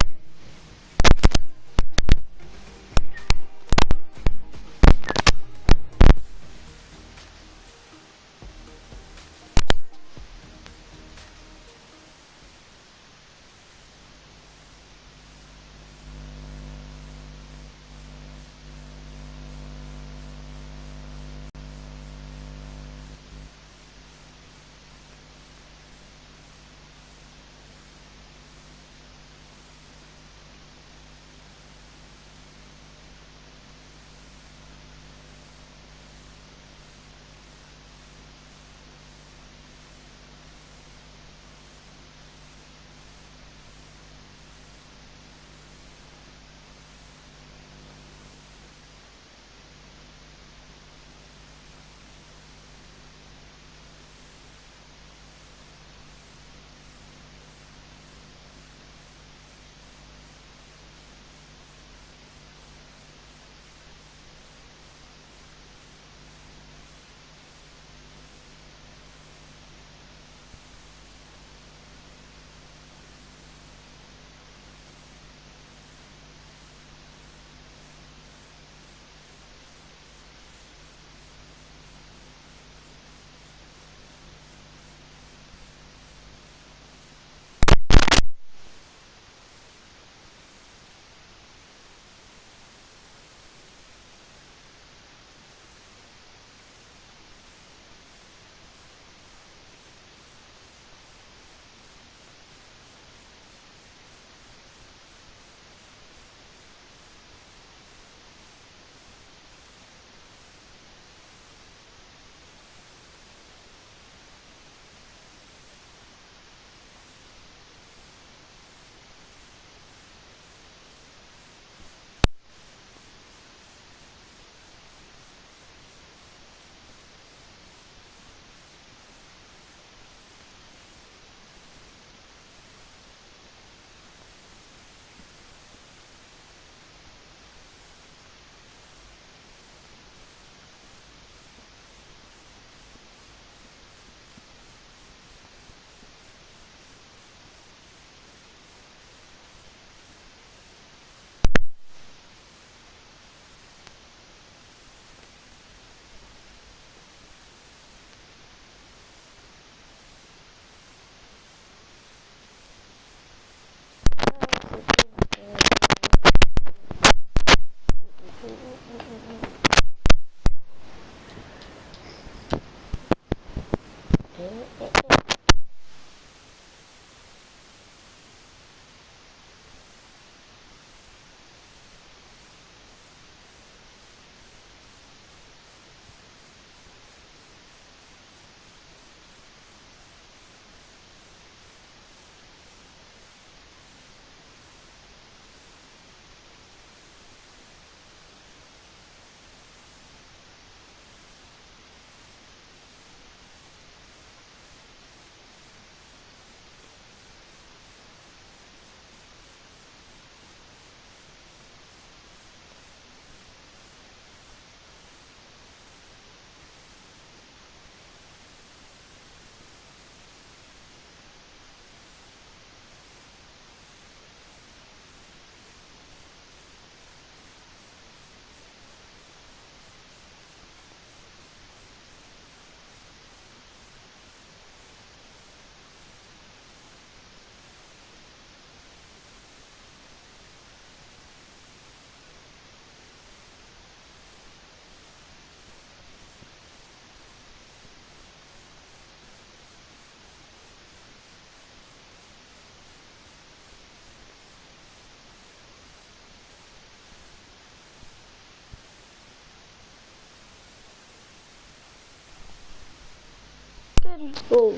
Oh,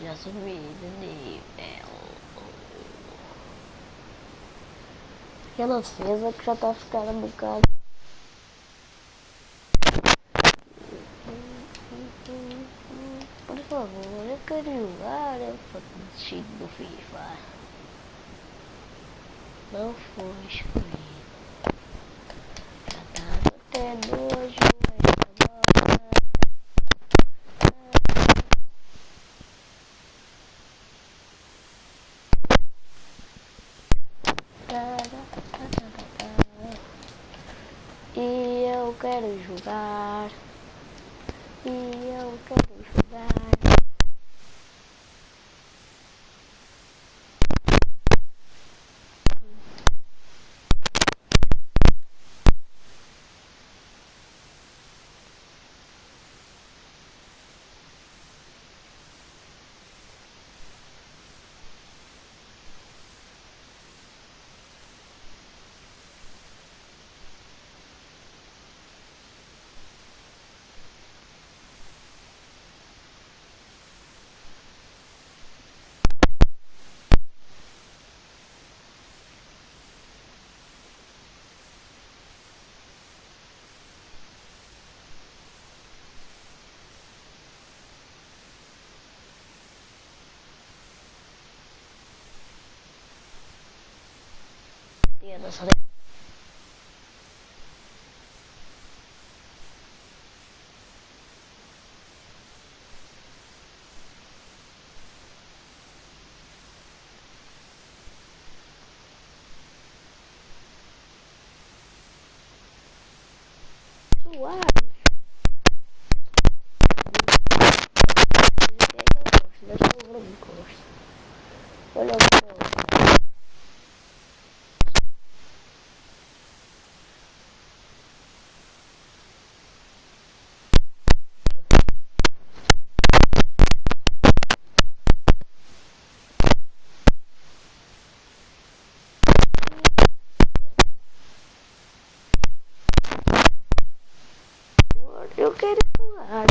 já subi de nível. Aquela defesa que já está a ficar um bocado. Por favor, eu quero jogar para desistir do FIFA. Não foi escolhido. Já está até nojo esta bola. E eu quero jogar. E eu quero jogar. E eu não sou suave. Deixa eu ver o gosto. Olha o gosto. Eu quero jogar.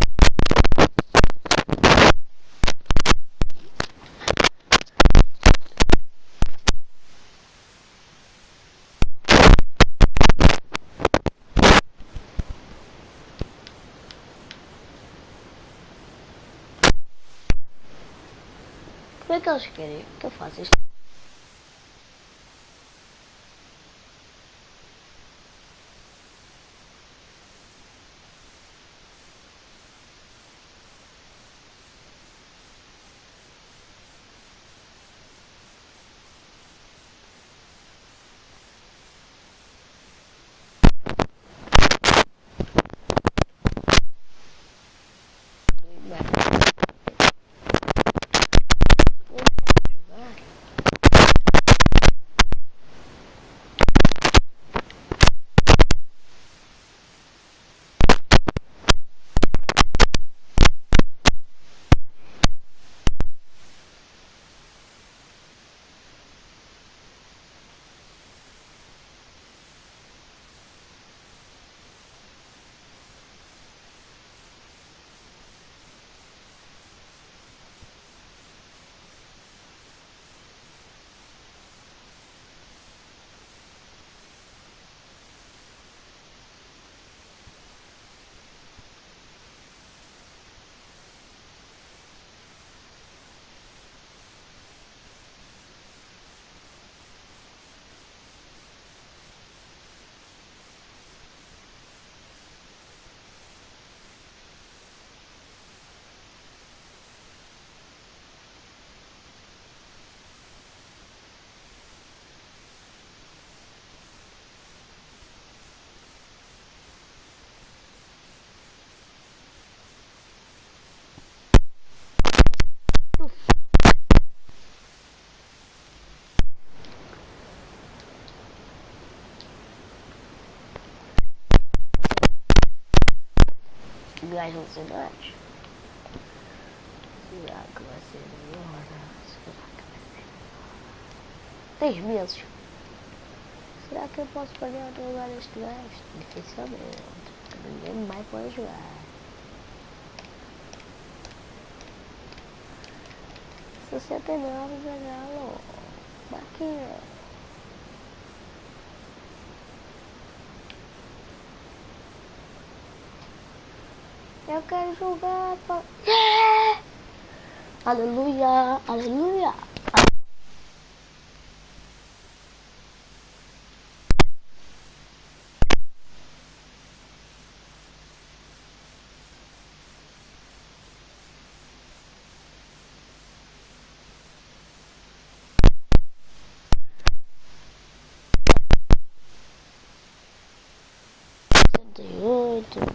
Como é que eles querem que eu faça isto? Gás alucinados. Será que vai ser melhor? Será que 6 meses. Será que eu posso pagar no lugar deste gajo? Dificilmente. Ninguém mais pode jogar. 69 ganhá-lo. Baquinha. Eu quero jogar pra... Yeah! Aleluia, aleluia.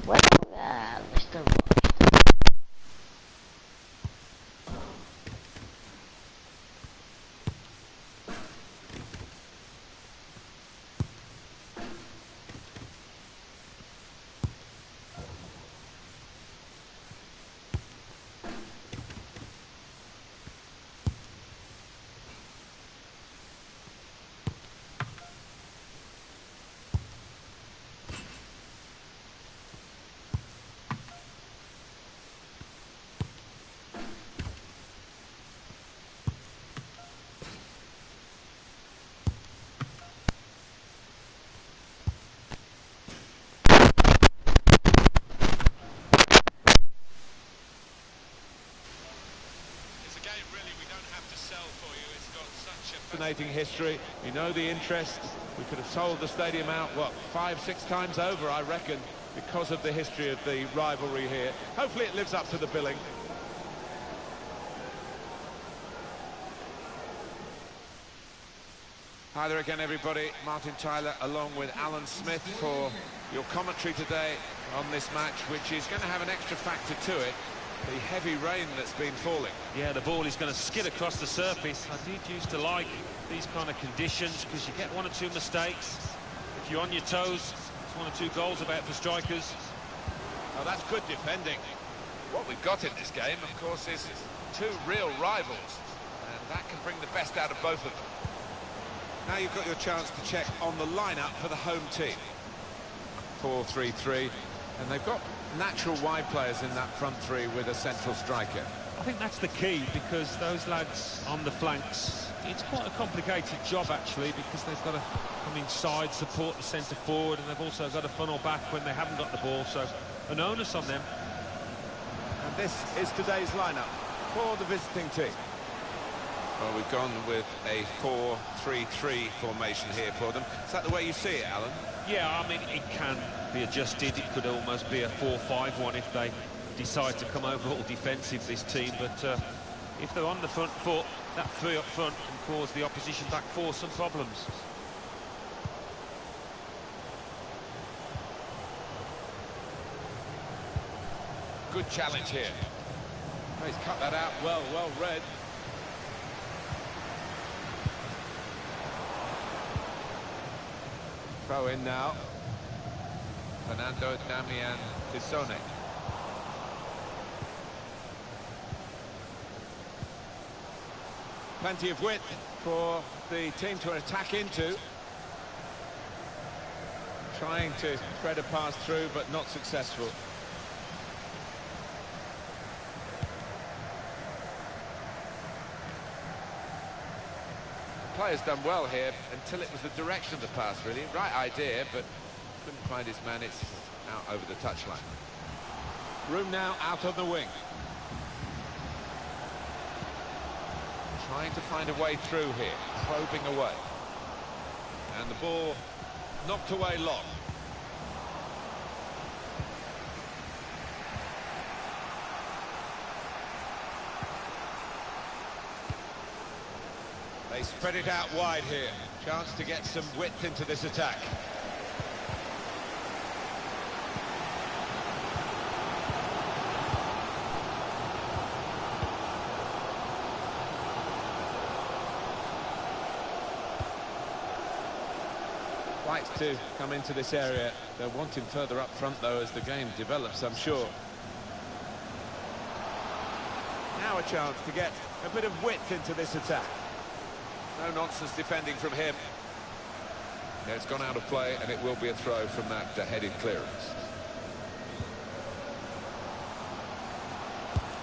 Vai jogar, estamos. Fascinating history. You know the interest. We could have sold the stadium out, what, 5-6 times over, I reckon, because of the history of the rivalry here. Hopefully it lives up to the billing. Hi there again, everybody. Martin Tyler along with Alan Smith for your commentary today on this match, which is going to have an extra factor to it. The heavy rain that's been falling. Yeah, the ball is going to skid across the surface. I did used to like these kind of conditions because you get 1 or 2 mistakes. If you're on your toes, it's 1 or 2 goals about for strikers. Oh, that's good defending. What we've got in this game, of course, is 2 real rivals, and that can bring the best out of both of them. Now you've got your chance to check on the lineup for the home team. 4-3-3, and they've got natural wide players in that front 3 with a central striker. I think that's the key, because those lads on the flanks, it's quite a complicated job actually, because they've got to come inside, support the centre forward, and they've also got to funnel back when they haven't got the ball, so an onus on them. And this is today's lineup for the visiting team. Well, we've gone with a 4-3-3 formation here for them. Is that the way you see it, Alan? Yeah, I mean, it can be adjusted. It could almost be a 4-5-1 if they decide to come over all defensive, this team. But if they're on the front foot, that 3 up front can cause the opposition back 4 some problems. Good challenge here. Oh, he's cut that out well read. Throw in now. Fernando Damian Pisone. Plenty of width for the team to attack into. Trying to thread a pass through, but not successful. The player's done well here until it was the direction of the pass, really. Right idea, but couldn't find his man. It's out over the touchline. Room now out on the wing. Trying to find a way through here, probing away. And the ball knocked away long. They spread it out wide here. Chance to get some width into this attack. Likes to come into this area. They'll want him further up front, though, as the game develops, I'm sure. Now a chance to get a bit of width into this attack. No nonsense defending from him. Yeah, it's gone out of play, and it will be a throw from that headed clearance.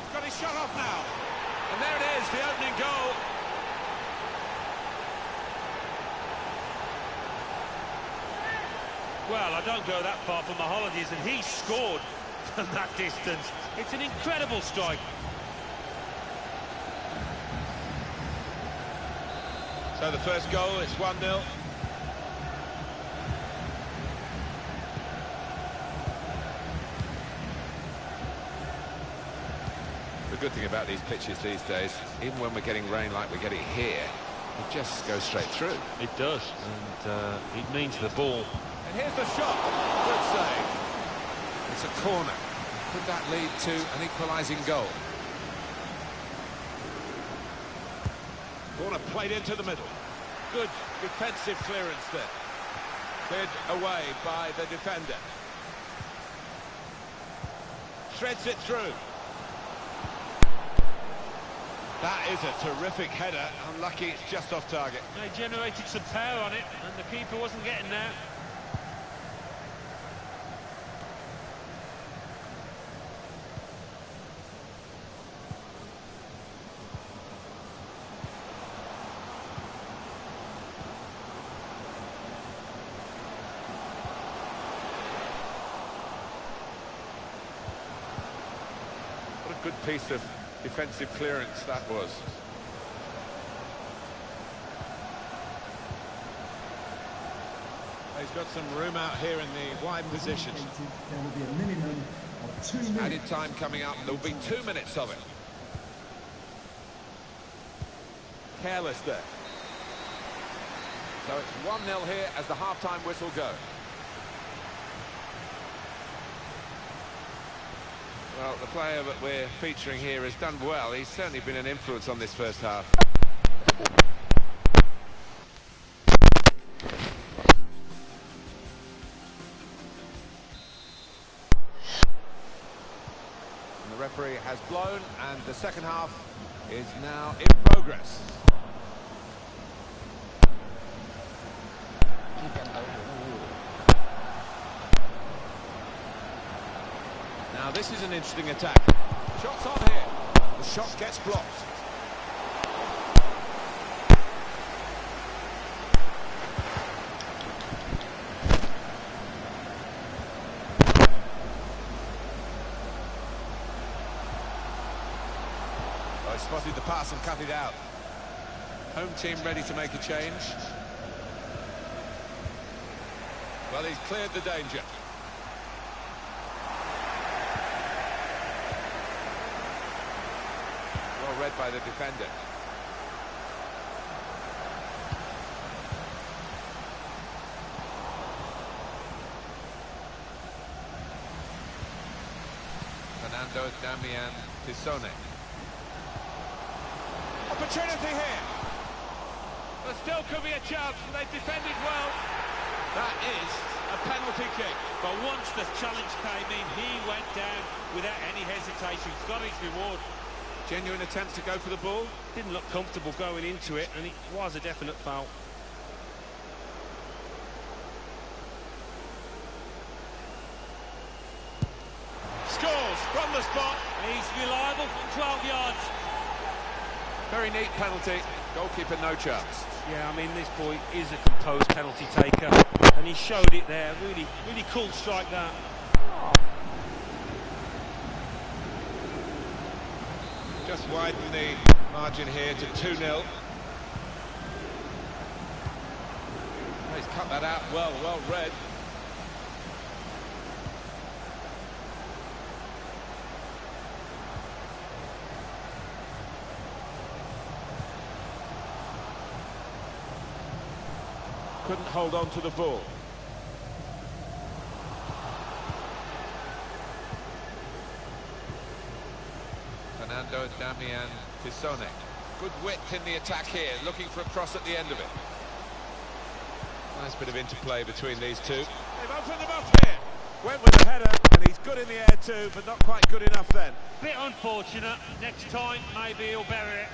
He's got his shot off now. And there it is, the opening goal. Well, I don't go that far from my holidays, and he scored from that distance. It's an incredible strike. So the first goal, it's 1-0. The good thing about these pitches these days, even when we're getting rain like we're getting here, it just goes straight through. It does, and it means the ball. And here's the shot. Good save. It's a corner. Could that lead to an equalising goal? Corner played into the middle. Good defensive clearance there. Cleared away by the defender. Threads it through. That is a terrific header. Unlucky it's just off target. They generated some power on it, and the keeper wasn't getting there. What a good piece of defensive clearance that was. He's got some room out here in the wide position. There will be a minimum of 2 minutes. Added time coming up. There will be 2 minutes of it. Careless there. So it's 1-0 here as the half-time whistle goes. Well, the player that we're featuring here has done well. He's certainly been an influence on this first half. And the referee has blown, and the second half is now in progress. Now this is an interesting attack. Shots on here. The shot gets blocked. Oh, he spotted the pass and cut it out. Home team ready to make a change. Well, he's cleared the danger. Read by the defender. Fernando Damian Pisone. Opportunity here. There still could be a chance, and they've defended well. That is a penalty kick. But once the challenge came in, he went down without any hesitation. He's got his reward. Genuine attempt to go for the ball. Didn't look comfortable going into it, and it was a definite foul. Scores from the spot. He's reliable from 12 yards. Very neat penalty. Goalkeeper no chance. Yeah, I mean, this boy is a composed penalty taker, and he showed it there. Really, really cool strike that. Just widen the margin here to 2-0. He's cut that out well read. Couldn't hold on to the ball. Fernando Damian Pisone. Good width in the attack here, looking for a cross at the end of it. Nice bit of interplay between these two. They've opened them up here. Went with a header, and he's good in the air too, but not quite good enough then. Bit unfortunate. Next time, maybe he'll bury it.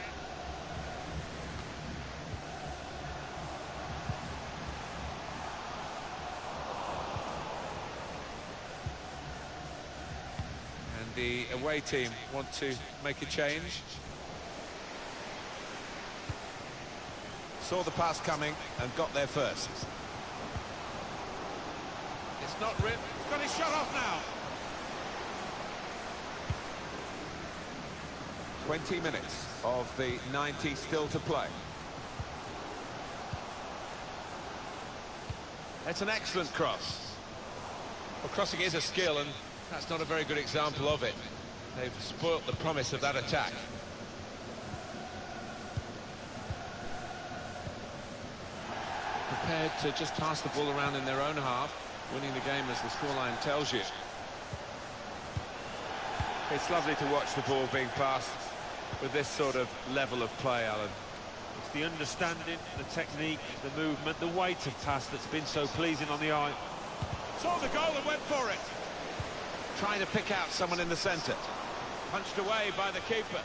the away team want to make a change. Saw the pass coming and got there first. It's not ripped. He's got his shot off now. 20 minutes of the 90 still to play. It's an excellent cross. Well, crossing is a skill, and that's not a very good example of it. They've spoilt the promise of that attack. Prepared to just pass the ball around in their own half, winning the game as the scoreline tells you. It's lovely to watch the ball being passed with this sort of level of play, Alan. It's the understanding, the technique, the movement, the weight of pass that's been so pleasing on the eye. Saw the goal and went for it. Trying to pick out someone in the centre. Punched away by the keeper.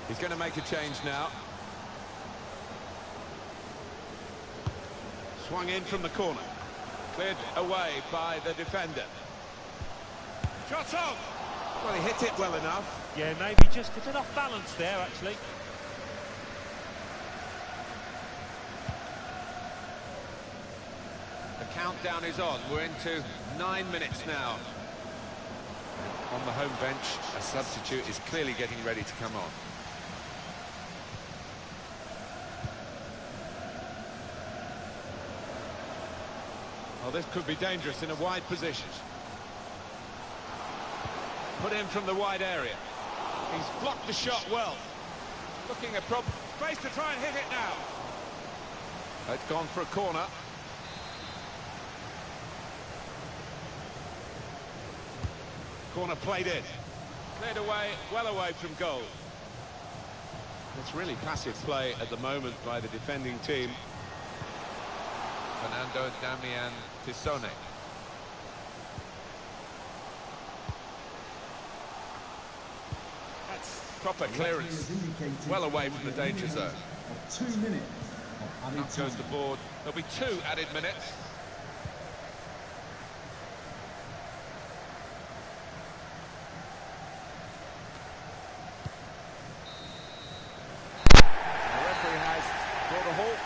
He's going to make a change now. Swung in from the corner. Cleared away by the defender. Shot on. Well, he hit it well enough. Yeah, maybe just a bit off balance there, actually. The countdown is on. We're into 9 minutes now. On the home bench, a substitute is clearly getting ready to come on. Well, this could be dangerous in a wide position. Put in from the wide area. He's blocked the shot well. Looking a problem. Space to try and hit it now. It's gone for a corner. Corner played in. Cleared away, well away from goal. It's really passive play at the moment by the defending team. Fernando Damian Tissone. That's proper Clearance. Well away from the danger zone. 2 minutes of added Up goes the time. board. There'll be 2 added minutes. The referee has brought a halt.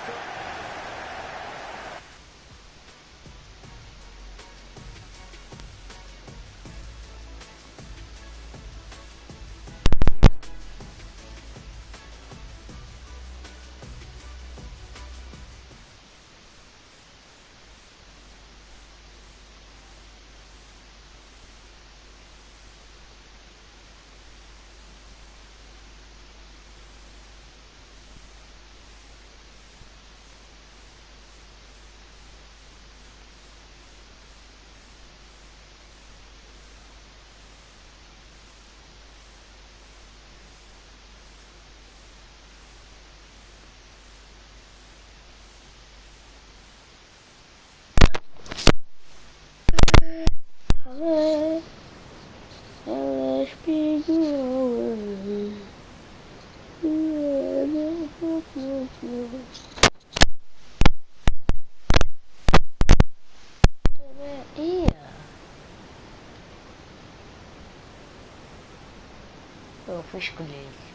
Eu fui escolher.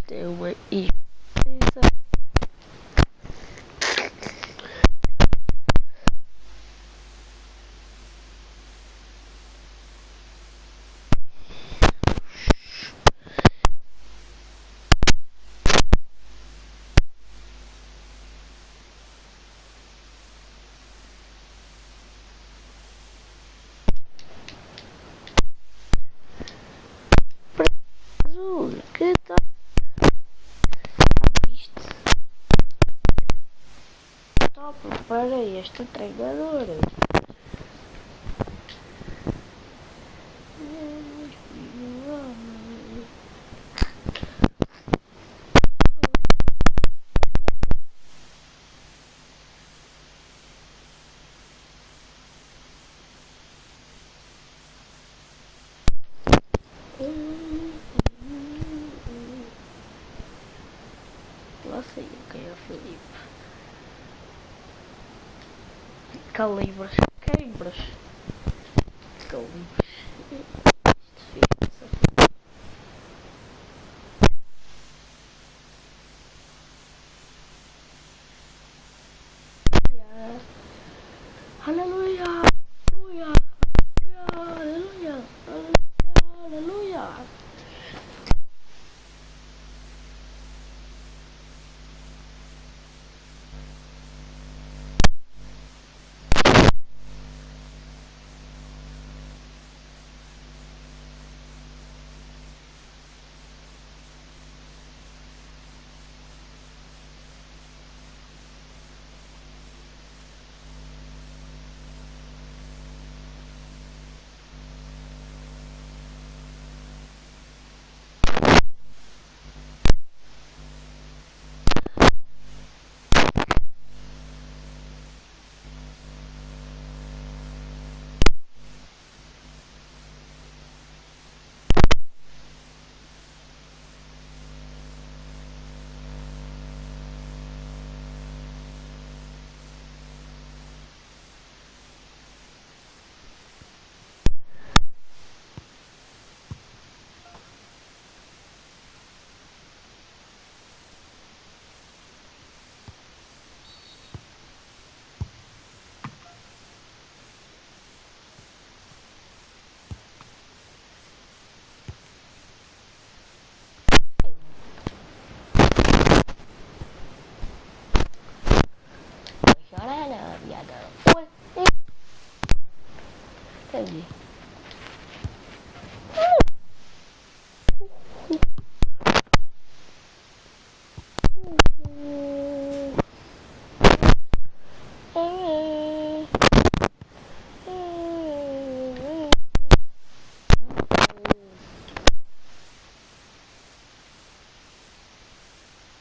Tem uma isso. Que tal isto? Top para este treinador. Lá sei quem é o Filipe. Calibres. Calibres. Calibres. Isto fica. Aleluia. Aleluia. Aleluia. Aleluia. Aleluia. Chora viada. Oi. Entendi.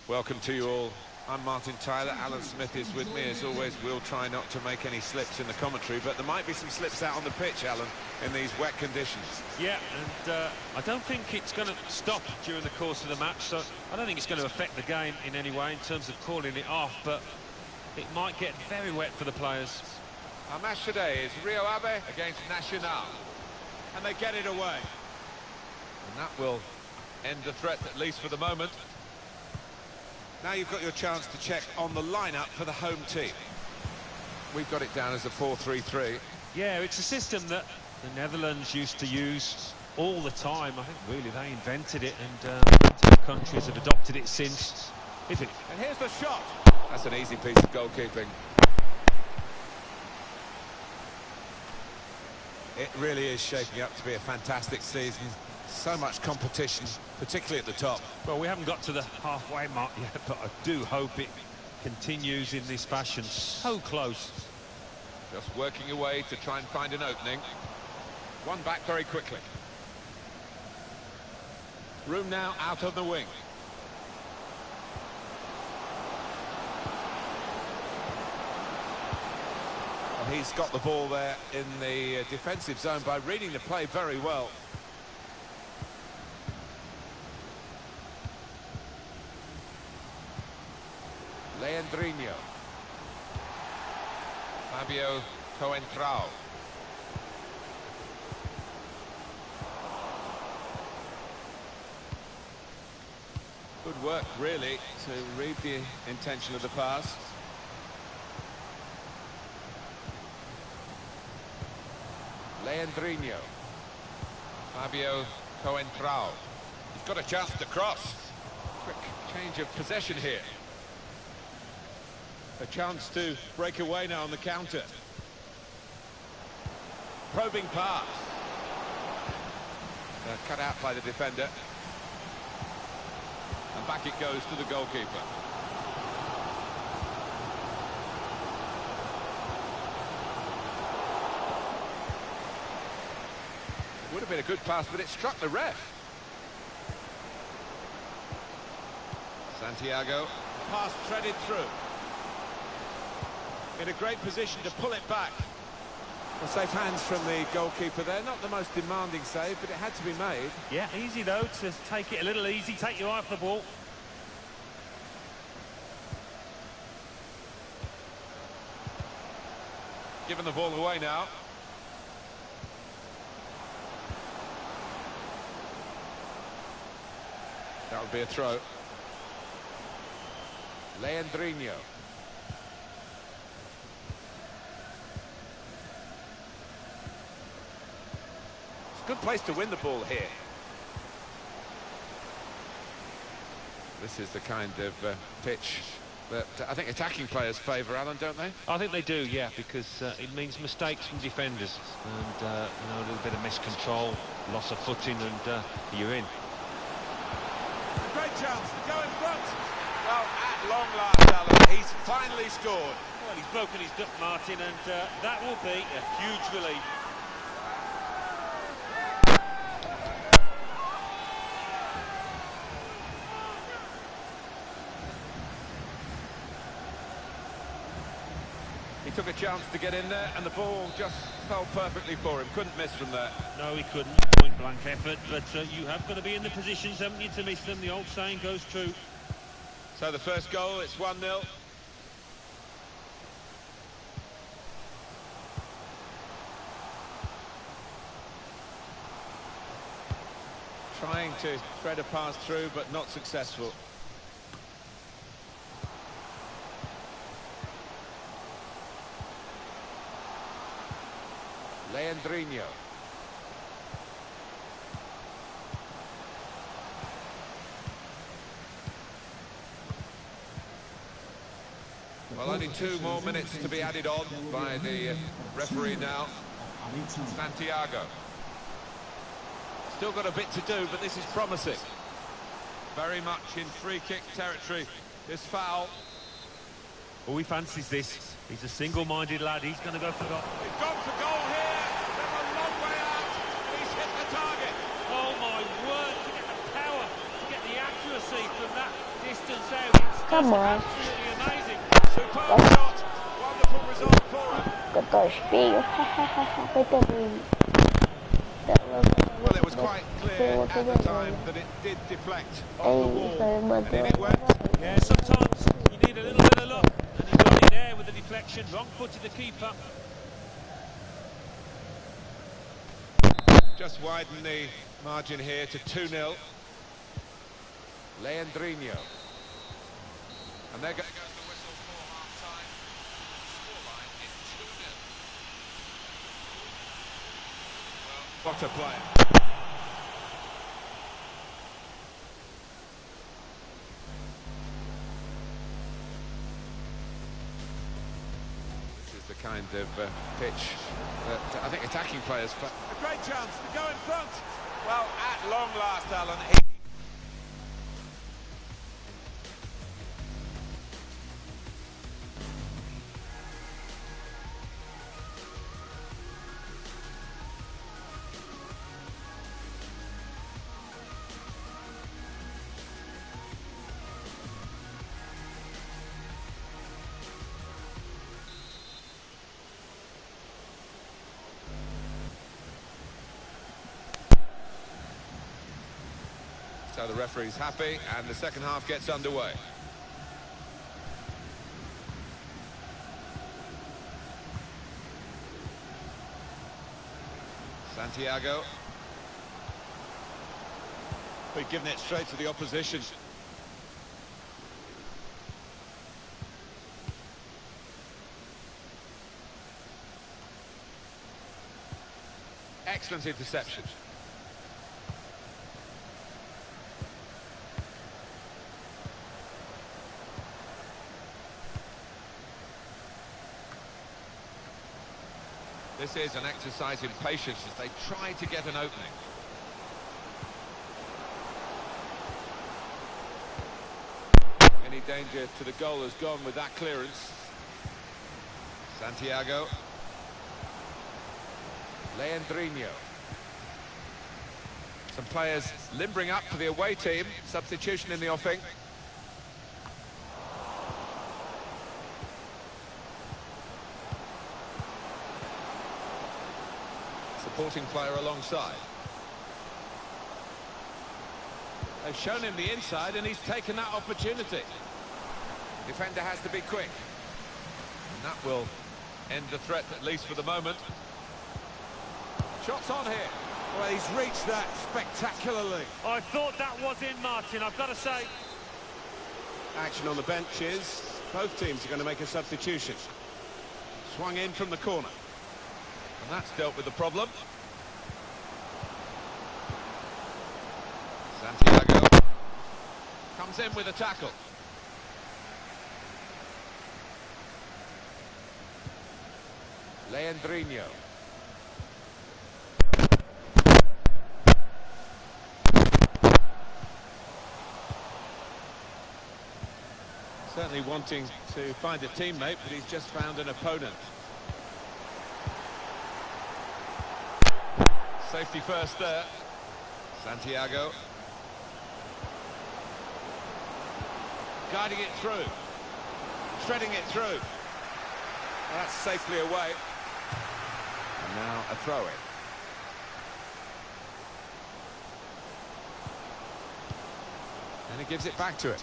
Welcome to you all. I'm Martin Tyler. Alan Smith is with me as always. We'll try not to make any slips in the commentary, but there might be some slips out on the pitch, Alan, in these wet conditions. Yeah, and I don't think it's going to stop during the course of the match, so I don't think it's going to affect the game in any way in terms of calling it off, but it might get very wet for the players. Our match today is Rio Ave against Nacional. And they get it away. And that will end the threat, at least for the moment. Now you've got your chance to check on the lineup for the home team. We've got it down as a 4-3-3. Yeah, it's a system that the Netherlands used to use all the time. I think really they invented it, and other countries have adopted it since. And here's the shot. That's an easy piece of goalkeeping. It really is shaping up to be a fantastic season. So much competition, particularly at the top. Well, we haven't got to the halfway mark yet, but I do hope it continues in this fashion. So close. Just working away to try and find an opening. One back very quickly. Room now out on the wing. Well, he's got the ball there in the defensive zone by reading the play very well. Leandrinho. Fabio Coentrao. Good work, really, to read the intention of the pass. Leandrinho. Fabio Coentrao. He's got a chance to cross. Quick change of possession here. A chance to break away now on the counter. Probing pass. Cut out by the defender. And back it goes to the goalkeeper. Would have been a good pass, but it struck the ref. Santiago. Pass threaded through. In a great position to pull it back. Well, safe hands from the goalkeeper there. Not the most demanding save, but it had to be made. Yeah, easy though, to take it a little easy, take your eye off the ball. Giving the ball away now. That would be a throw. Leandrinho. It's a good place to win the ball here. This is the kind of pitch that I think attacking players favour, Alan, don't they? I think they do, yeah, because it means mistakes from defenders and you know, a little bit of miscontrol, loss of footing, and you're in. Great chance to go in front. Well, at long last, Alan, he's finally scored. Well, he's broken his duck, Martin, and that will be a huge relief. He took a chance to get in there, and the ball just fell perfectly for him. Couldn't miss from there. No, he couldn't. Point-blank effort, but you have got to be in the positions, haven't you, to miss them? The old saying goes true. So the first goal, it's 1-0. Trying to thread a pass through, but not successful. Leandrinho. Well, only 2 more minutes to be added on by the referee now. Santiago. Still got a bit to do, but this is promising. Very much in free-kick territory, this foul. Oh, he fancies this. He's a single-minded lad. He's going to go for goal. They've gone for goal here. They're a long way out. He's hit the target. Oh, my word. To get the power, to get the accuracy from that distance out. It's Come on. absolutely amazing. Superb shot. Wonderful result for him. Doutor espelho. Foi também. Well, it was quite clear at the time that it did deflect off the wall, and in it went. Yeah, sometimes you need a little bit of luck, and he got it there with the deflection. Wrong foot to the keeper. Just widen the margin here to 2-0. Leandrinho. And there goes the whistle for half-time. Scoreline is 2-0. Well, what a player. This is the kind of pitch that I think attacking players... A great chance to go in front. Well, at long last, Alan. So the referee's happy, and the second half gets underway. Santiago. We've given it straight to the opposition. Excellent interception. This is an exercise in patience as they try to get an opening. Any danger to the goal has gone with that clearance. Santiago. Leandrinho. Some players limbering up for the away team. Substitution in the offing. Supporting player alongside. They've shown him the inside and he's taken that opportunity. Defender has to be quick. And that will end the threat, at least for the moment. Shots on here. Well, he's reached that spectacularly. I thought that was in, Martin, I've got to say. Action on the benches. Both teams are going to make a substitution. Swung in from the corner. And that's dealt with the problem. Santiago comes in with a tackle. Leandrinho. Certainly wanting to find a teammate, but he's just found an opponent. Safety first there. Santiago. Guiding it through. Threading it through. That's safely away. And now a throw-in. And he gives it back to it.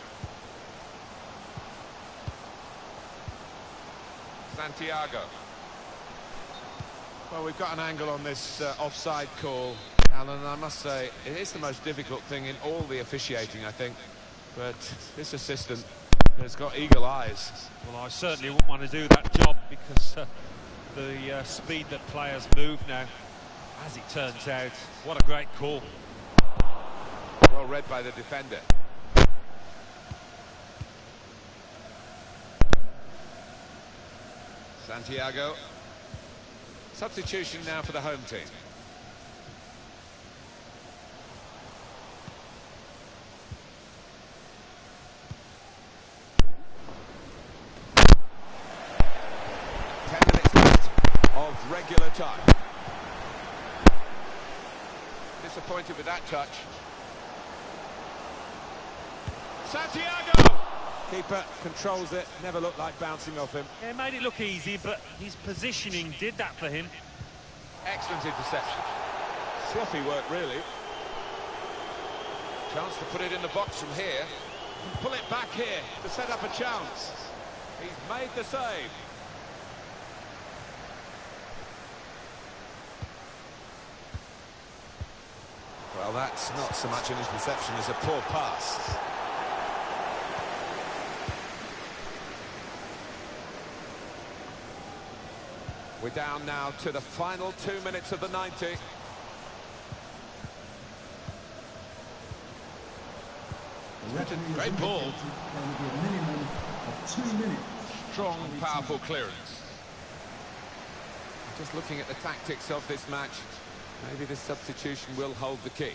Santiago. Well, we've got an angle on this offside call, Alan, and I must say it is the most difficult thing in all the officiating, I think. But this assistant has got eagle eyes. Well, I certainly wouldn't want to do that job because the speed that players move now, as it turns out, what a great call. Well read by the defender. Santiago. Substitution now for the home team. Of regular time. Disappointed with that touch. Santiago! Keeper controls it, never looked like bouncing off him. It made it look easy, but his positioning did that for him. Excellent interception. Sloppy work, really. Chance to put it in the box from here. Pull it back here to set up a chance. He's made the save. Well, that's not so much an interception as a poor pass. We're down now to the final 2 minutes of the 90. Great ball. There will be a minimum of 2 minutes. Strong, powerful clearance. Just looking at the tactics of this match, maybe this substitution will hold the key.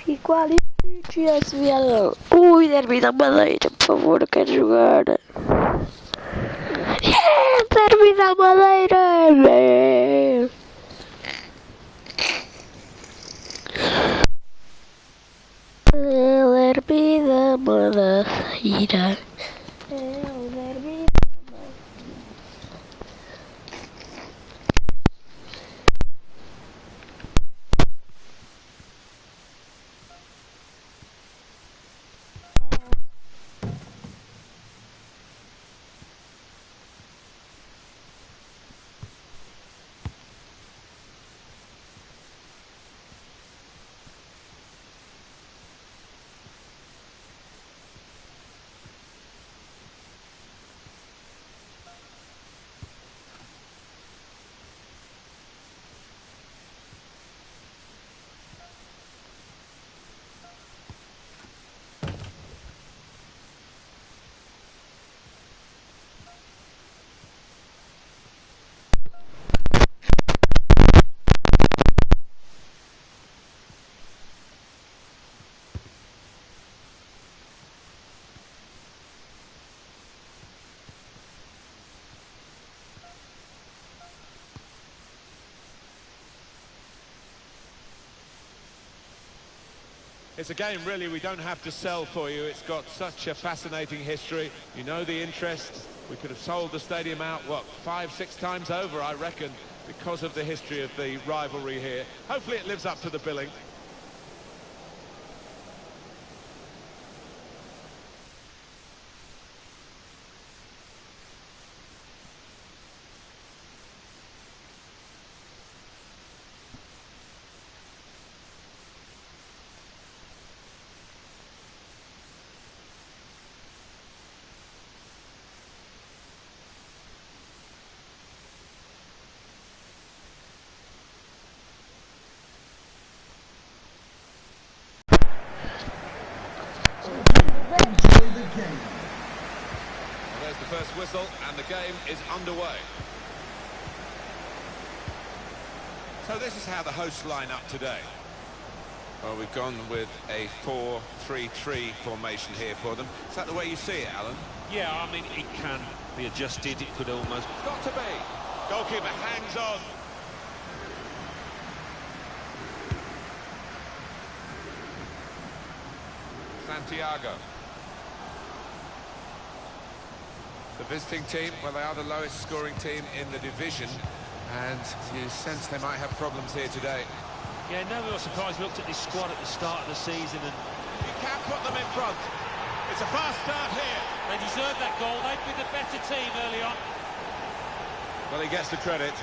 Igual esse viado. Ui, derby da Madeira, por favor, quero jogar. Yeah, derby da Madeira. Yeah. Derby da Madeira. É o derby. It's a game, really, we don't have to sell for you. It's got such a fascinating history. You know the interest. We could have sold the stadium out, what, 5-6 times over, I reckon, because of the history of the rivalry here. Hopefully it lives up to the billing. Enjoy the game. Well, there's the first whistle, and the game is underway. So this is how the hosts line up today. Well, we've gone with a 4-3-3 formation here for them. Is that the way you see it, Alan? Yeah, I mean, it can be adjusted. It could almost... It's got to be. Goalkeeper hangs on. Santiago. The visiting team, well, they are the lowest scoring team in the division, and you sense they might have problems here today. Yeah, no real surprise. We looked at this squad at the start of the season and... You can't put them in front. It's a fast start here. They deserved that goal. They've been the better team early on. Well, he gets the credit,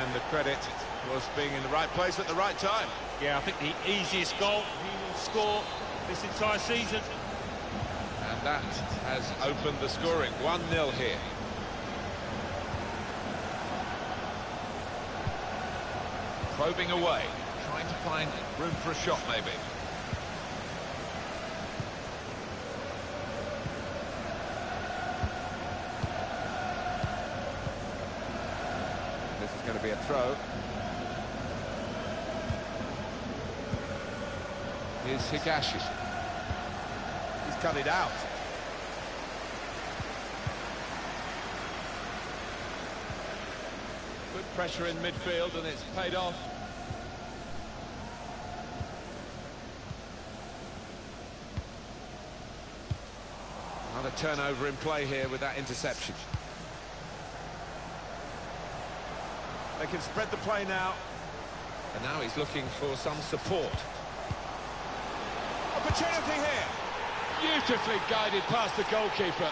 and the credit was being in the right place at the right time. Yeah, I think the easiest goal he will score this entire season. And that has opened the scoring. 1-0 here. Probing away, trying to find room for a shot, maybe. This is going to be a throw. Here's Higashi. He's cut it out. Good pressure in midfield, and it's paid off. Another turnover in play here with that interception. They can spread the play now. And now he's looking for some support. Opportunity here. Beautifully guided past the goalkeeper.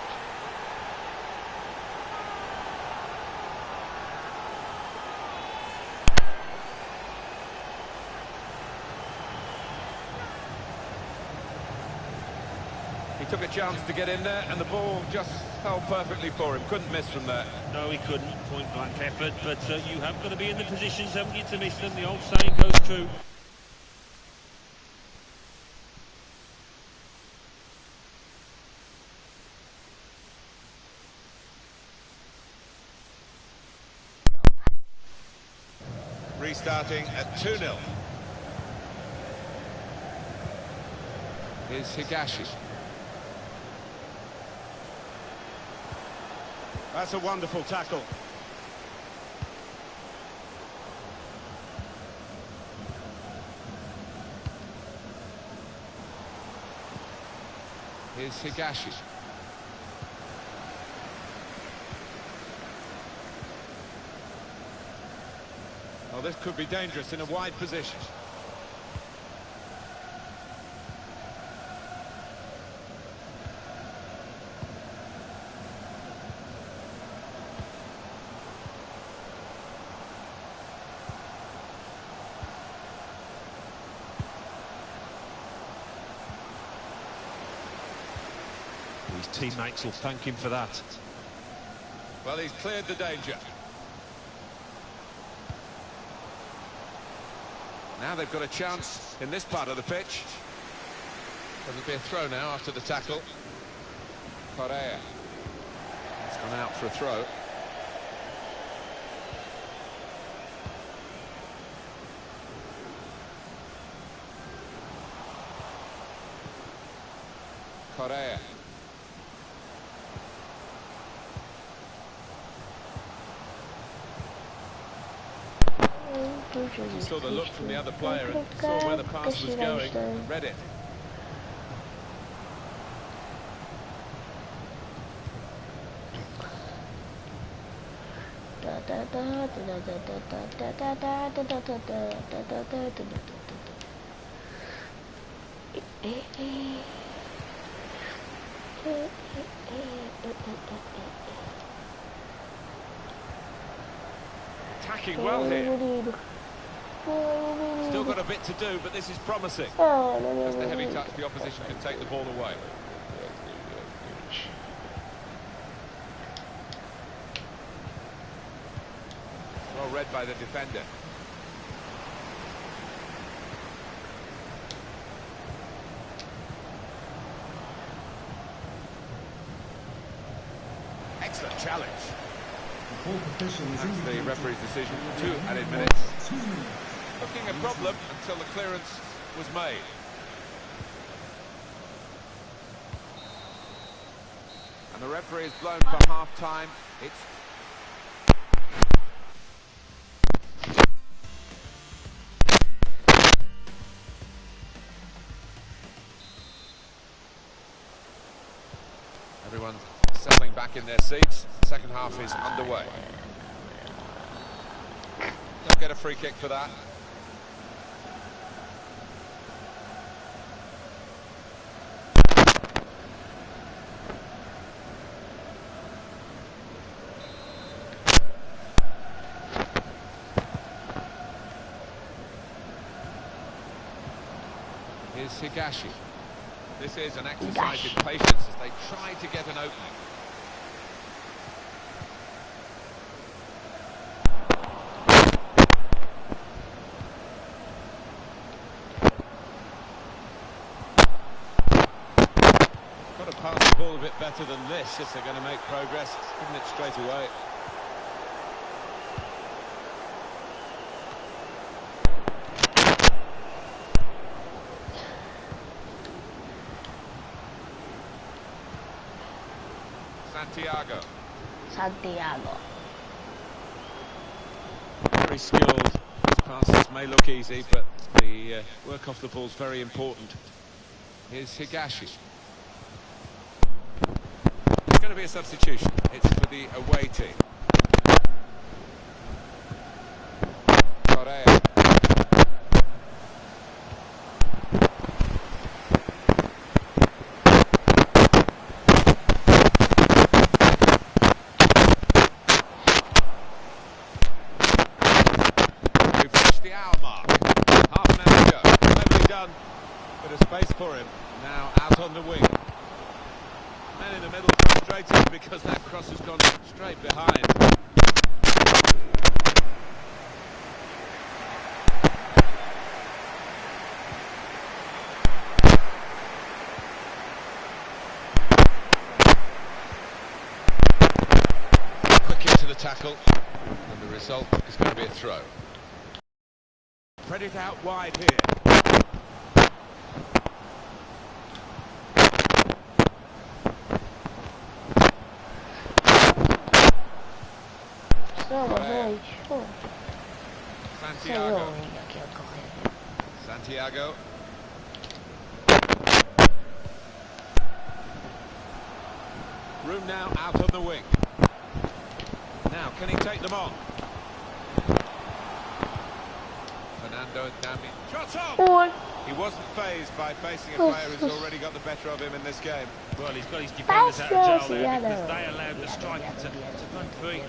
He took a chance to get in there, and the ball just fell perfectly for him. Couldn't miss from there. No, he couldn't. Point-blank effort, but you have got to be in the positions, haven't you, to miss them. The old saying goes true. Restarting at 2-0. Here's Higashi. That's a wonderful tackle. Here's Higashi. Oh, this could be dangerous in a wide position. His teammates will thank him for that. Well, he's cleared the danger. Now they've got a chance in this part of the pitch. It'll be a throw now after the tackle. Carreira. It's gone out for a throw. Carreira. He saw the look from the other player and saw where the pass was going and read it. Attacking well here. Still got a bit to do, but this is promising. Just a heavy touch, the opposition can take the ball away. Well read by the defender. Excellent challenge. The fourth official is That's the indicating referee's decision. 2 added minutes. 2 minutes. Looking a problem until the clearance was made. And the referee is blown for half-time. It's everyone's settling back in their seats. Second half is underway. Don't get a free kick for that. Here's Higashi. This is an exercise in patience as they try to get an opening. Got to pass the ball a bit better than this if they're going to make progress. Giving it straight away. Santiago. Very skilled. His passes may look easy, but the work off the ball is very important. Here's Higashi. It's going to be a substitution. It's for the away team. Carreira. We've reached the hour mark. Half an hour to go. Cleverly done. Bit of space for him. Now out on the wing. Man in the middle frustrated because that cross has gone straight behind. Quick into the tackle. And the result is going to be a throw. Spread it out wide here. dois. Santiago. Santiago. Room now out on the wing. Now, can he take them on? Fernando Dami. Shot on! He wasn't fazed by facing a player who's already got the better of him in this game. Well, he's got his defenders out of jail there because they allowed the striker to run free.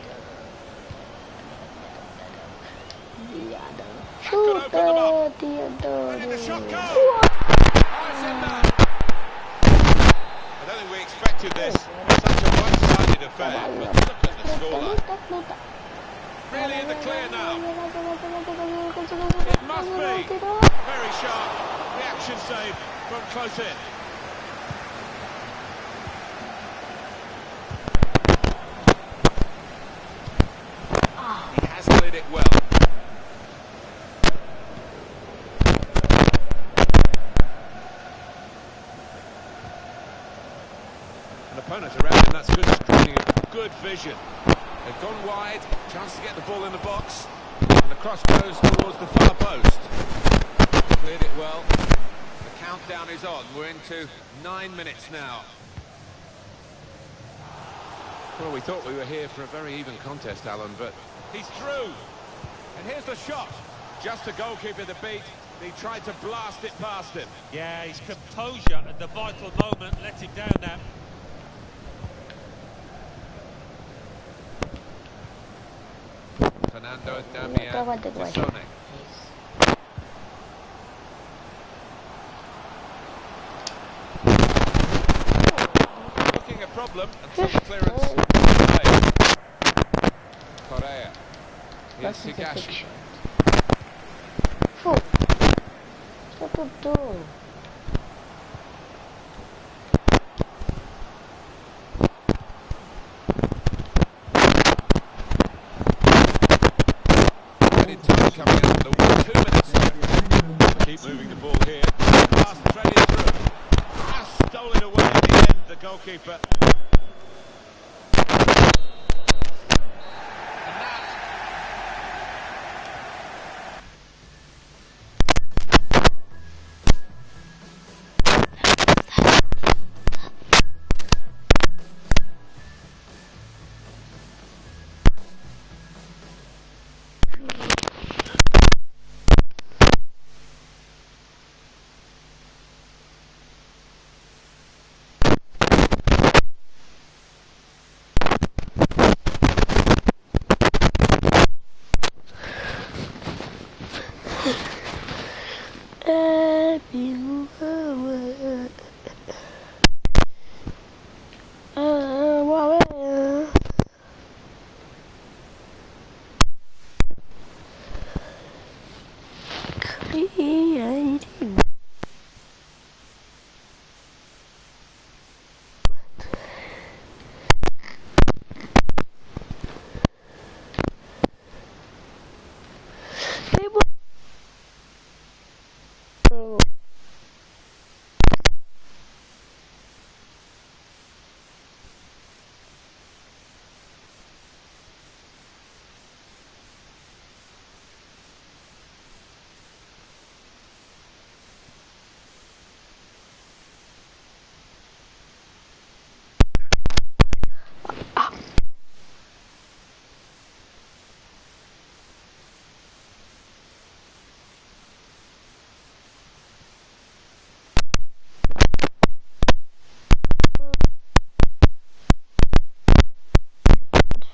Ready the shot go! Oh, it's in there! I don't think we expected this. Such a one-sided affair. But look at the scoreline. Really in the clear now. It must be. Very sharp. Reaction save from close in. He has cleared it well. An opponent around him, that's good screening, good vision. They've gone wide, chance to get the ball in the box, and the cross goes towards the far post. Cleared it well. The countdown is on. We're into 9 minutes now. Well, we thought we were here for a very even contest, Alan, but he's through. And here's the shot. Just the goalkeeper the beat. He tried to blast it past him. Yeah, his composure at the vital moment let him down now. Fernando Damian to Sone. Looking a problem until the clearance. Carreira. Here's Higashi. Coming out the wall, 2 minutes. Keep moving the ball here. Pass threaded through. Just stole it away at the end, the goalkeeper. And that.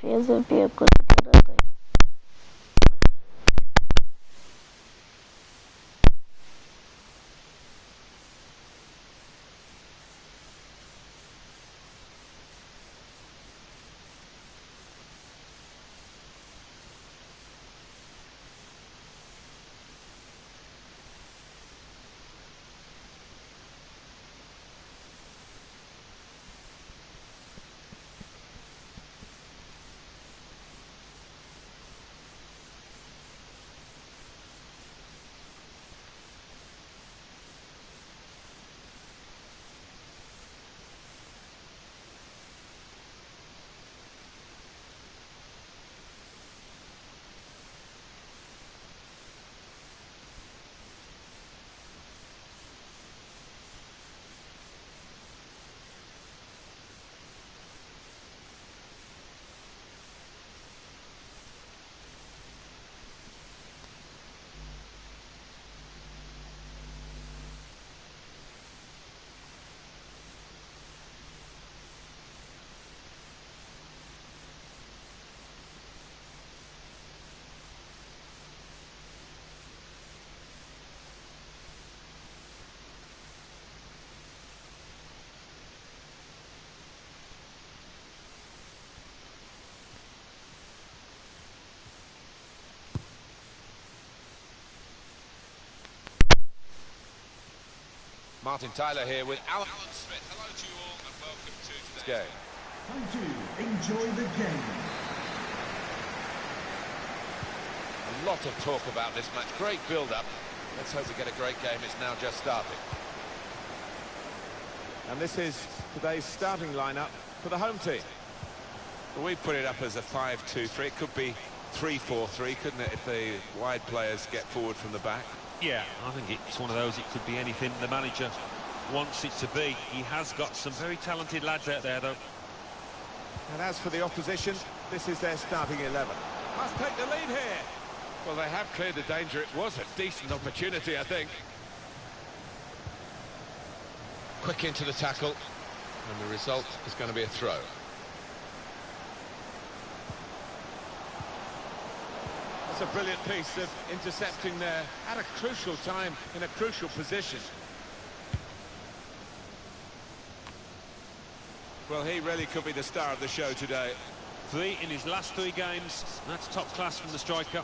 Defesa veículo. Martin Tyler here with Alan Smith. Hello to you all and welcome to today's game. Thank you. Enjoy the game. A lot of talk about this match. Great build-up. Let's hope we get a great game. It's now just starting. And this is today's starting lineup for the home team. Well, we put it up as a 5-2-3. It could be 3-4-3, couldn't it, if the wide players get forward from the back? Yeah, I think it's one of those. It could be anything the manager wants it to be. He has got some very talented lads out there, though. And as for the opposition, this is their starting 11. Must take the lead here. Well, they have cleared the danger. It was a decent opportunity, I think. Quick into the tackle, and the result is going to be a throw. That's a brilliant piece of intercepting there at a crucial time in a crucial position. Well, he really could be the star of the show today. 3 in his last 3 games. That's top class from the striker.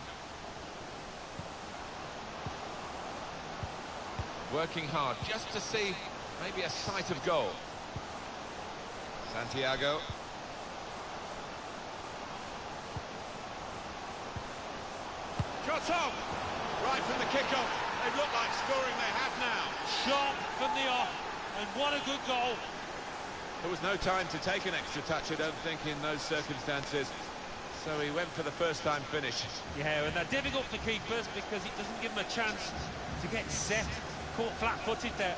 Working hard just to see maybe a sight of goal. Santiago. Shots off! Right from the kick-off. They look like scoring. They have now. Shot from the off, and what a good goal. There was no time to take an extra touch, I don't think, in those circumstances. So he went for the first-time finish. Yeah, and they're difficult for keepers because it doesn't give them a chance to get set. Caught flat-footed there.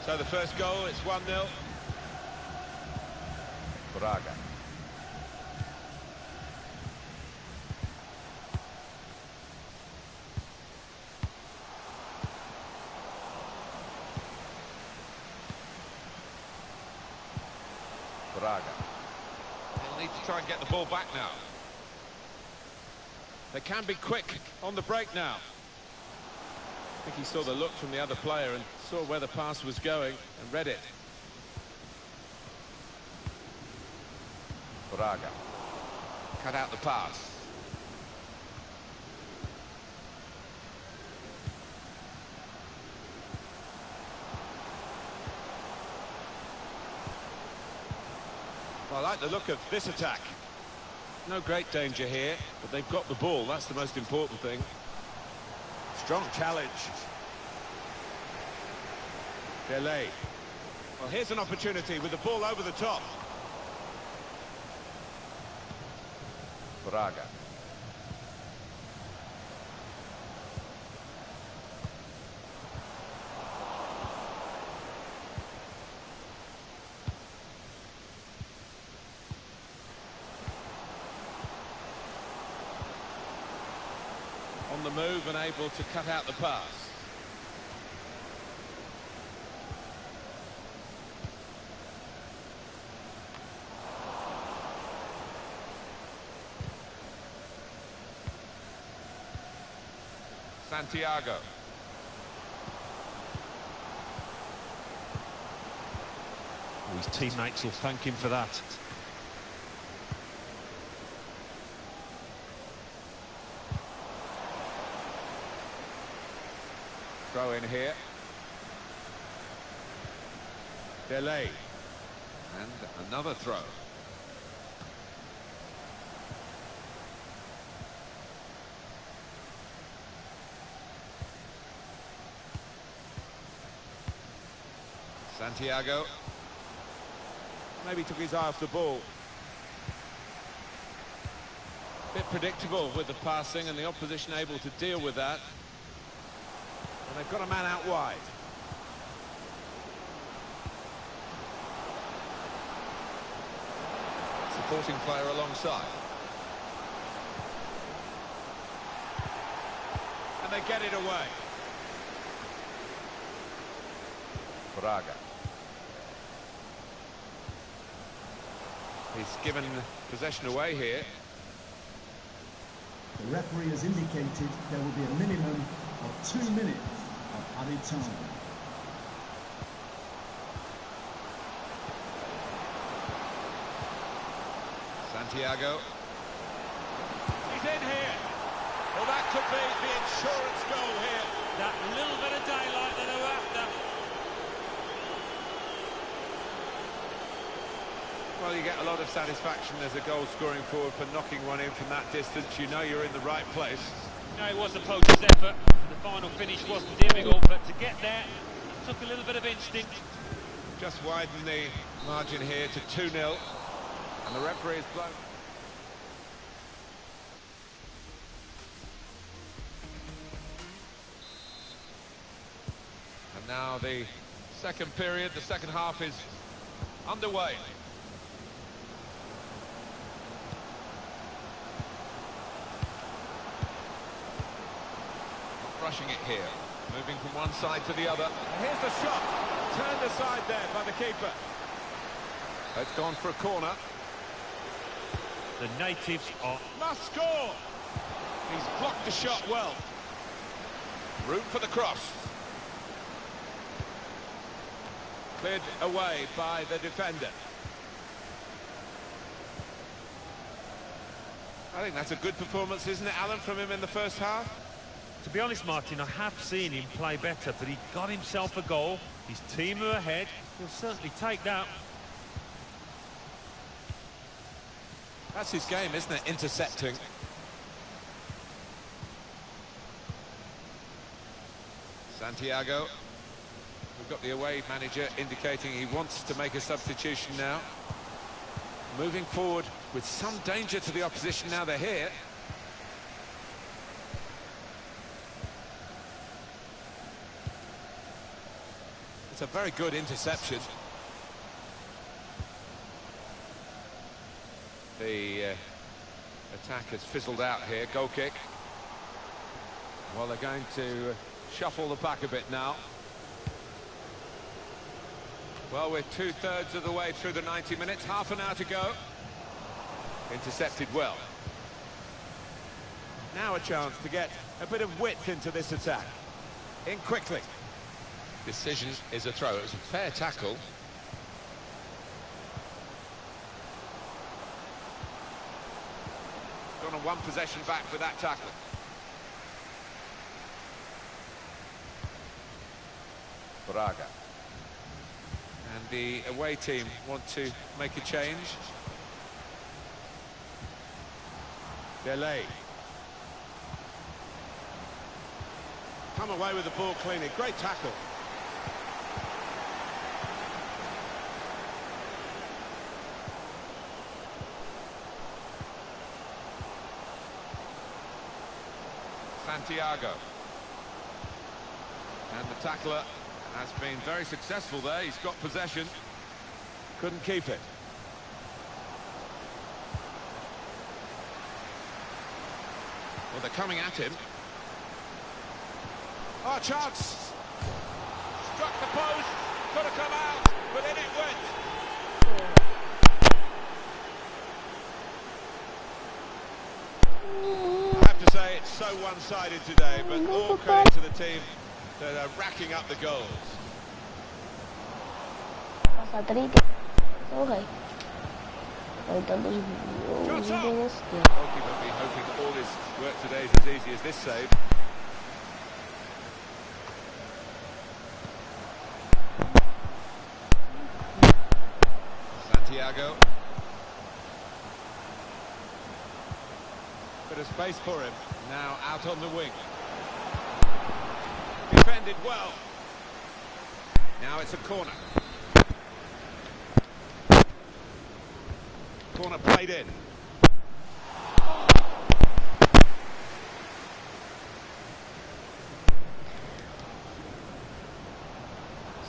So the first goal, it's 1-0. Braga. Braga. They'll need to try and get the ball back now. They can be quick on the break now. I think he saw the look from the other player and saw where the pass was going and read it. Braga. Cut out the pass. Well, I like the look of this attack. No great danger here, but they've got the ball. That's the most important thing. Strong challenge. Delay. Well, here's an opportunity with the ball over the top. Braga. On the move and able to cut out the pass. Santiago. His teammates will thank him for that. Throw in here. Delay. And another throw. Santiago. Maybe took his eye off the ball. Bit predictable with the passing and the opposition able to deal with that. And they've got a man out wide. Supporting player alongside. And they get it away. Braga. He's given possession away here. The referee has indicated there will be a minimum of 2 minutes of added time. Santiago. He's in here. Well, that could be the insurance goal here. that little bit of daylight that they were after. Well, you get a lot of satisfaction as a goal-scoring forward for knocking one in from that distance. You know you're in the right place. No, it was a poacher's effort. The final finish wasn't difficult, but to get there, it took a little bit of instinct. Just widen the margin here to 2-0, and the referee is blown. And now the second period, the second half is underway. Rushing it here, moving from one side to the other. Here's the shot, turned aside there by the keeper. It's gone for a corner. The natives are... Must score! He's blocked the shot well. Room for the cross. Cleared away by the defender. I think that's a good performance, isn't it, Alan, from him in the first half? To be honest, Martin, I have seen him play better, but he got himself a goal. His team are ahead. He'll certainly take that. That's his game, isn't it? Intercepting. Santiago. We've got the away manager indicating he wants to make a substitution now. Moving forward with some danger to the opposition now they're here. It's a very good interception. The attack has fizzled out here. Goal kick. Well, they're going to shuffle the pack a bit now. Well, we're 2/3 of the way through the 90 minutes. Half an hour to go. Intercepted well. Now a chance to get a bit of width into this attack. In quickly. Decision is a throw. It was a fair tackle. Gone on one possession back with that tackle. Braga. And the away team want to make a change. Delay. Come away with the ball cleanly. Great tackle. Santiago. And the tackler has been very successful there. He's got possession. Couldn't keep it. Well, they're coming at him. Oh, chance! Struck the post. Could have come out, but in it went. I have to say it's so one-sided today, but all credit to the team that are racking up the goals. Passa 30. Okay. Então dos gols. Goalkeeper will be hoping that all his work today is as easy as this save. Santiago. Bit of space for him. Now out on the wing. Defended well. Now it's a corner. Corner played in.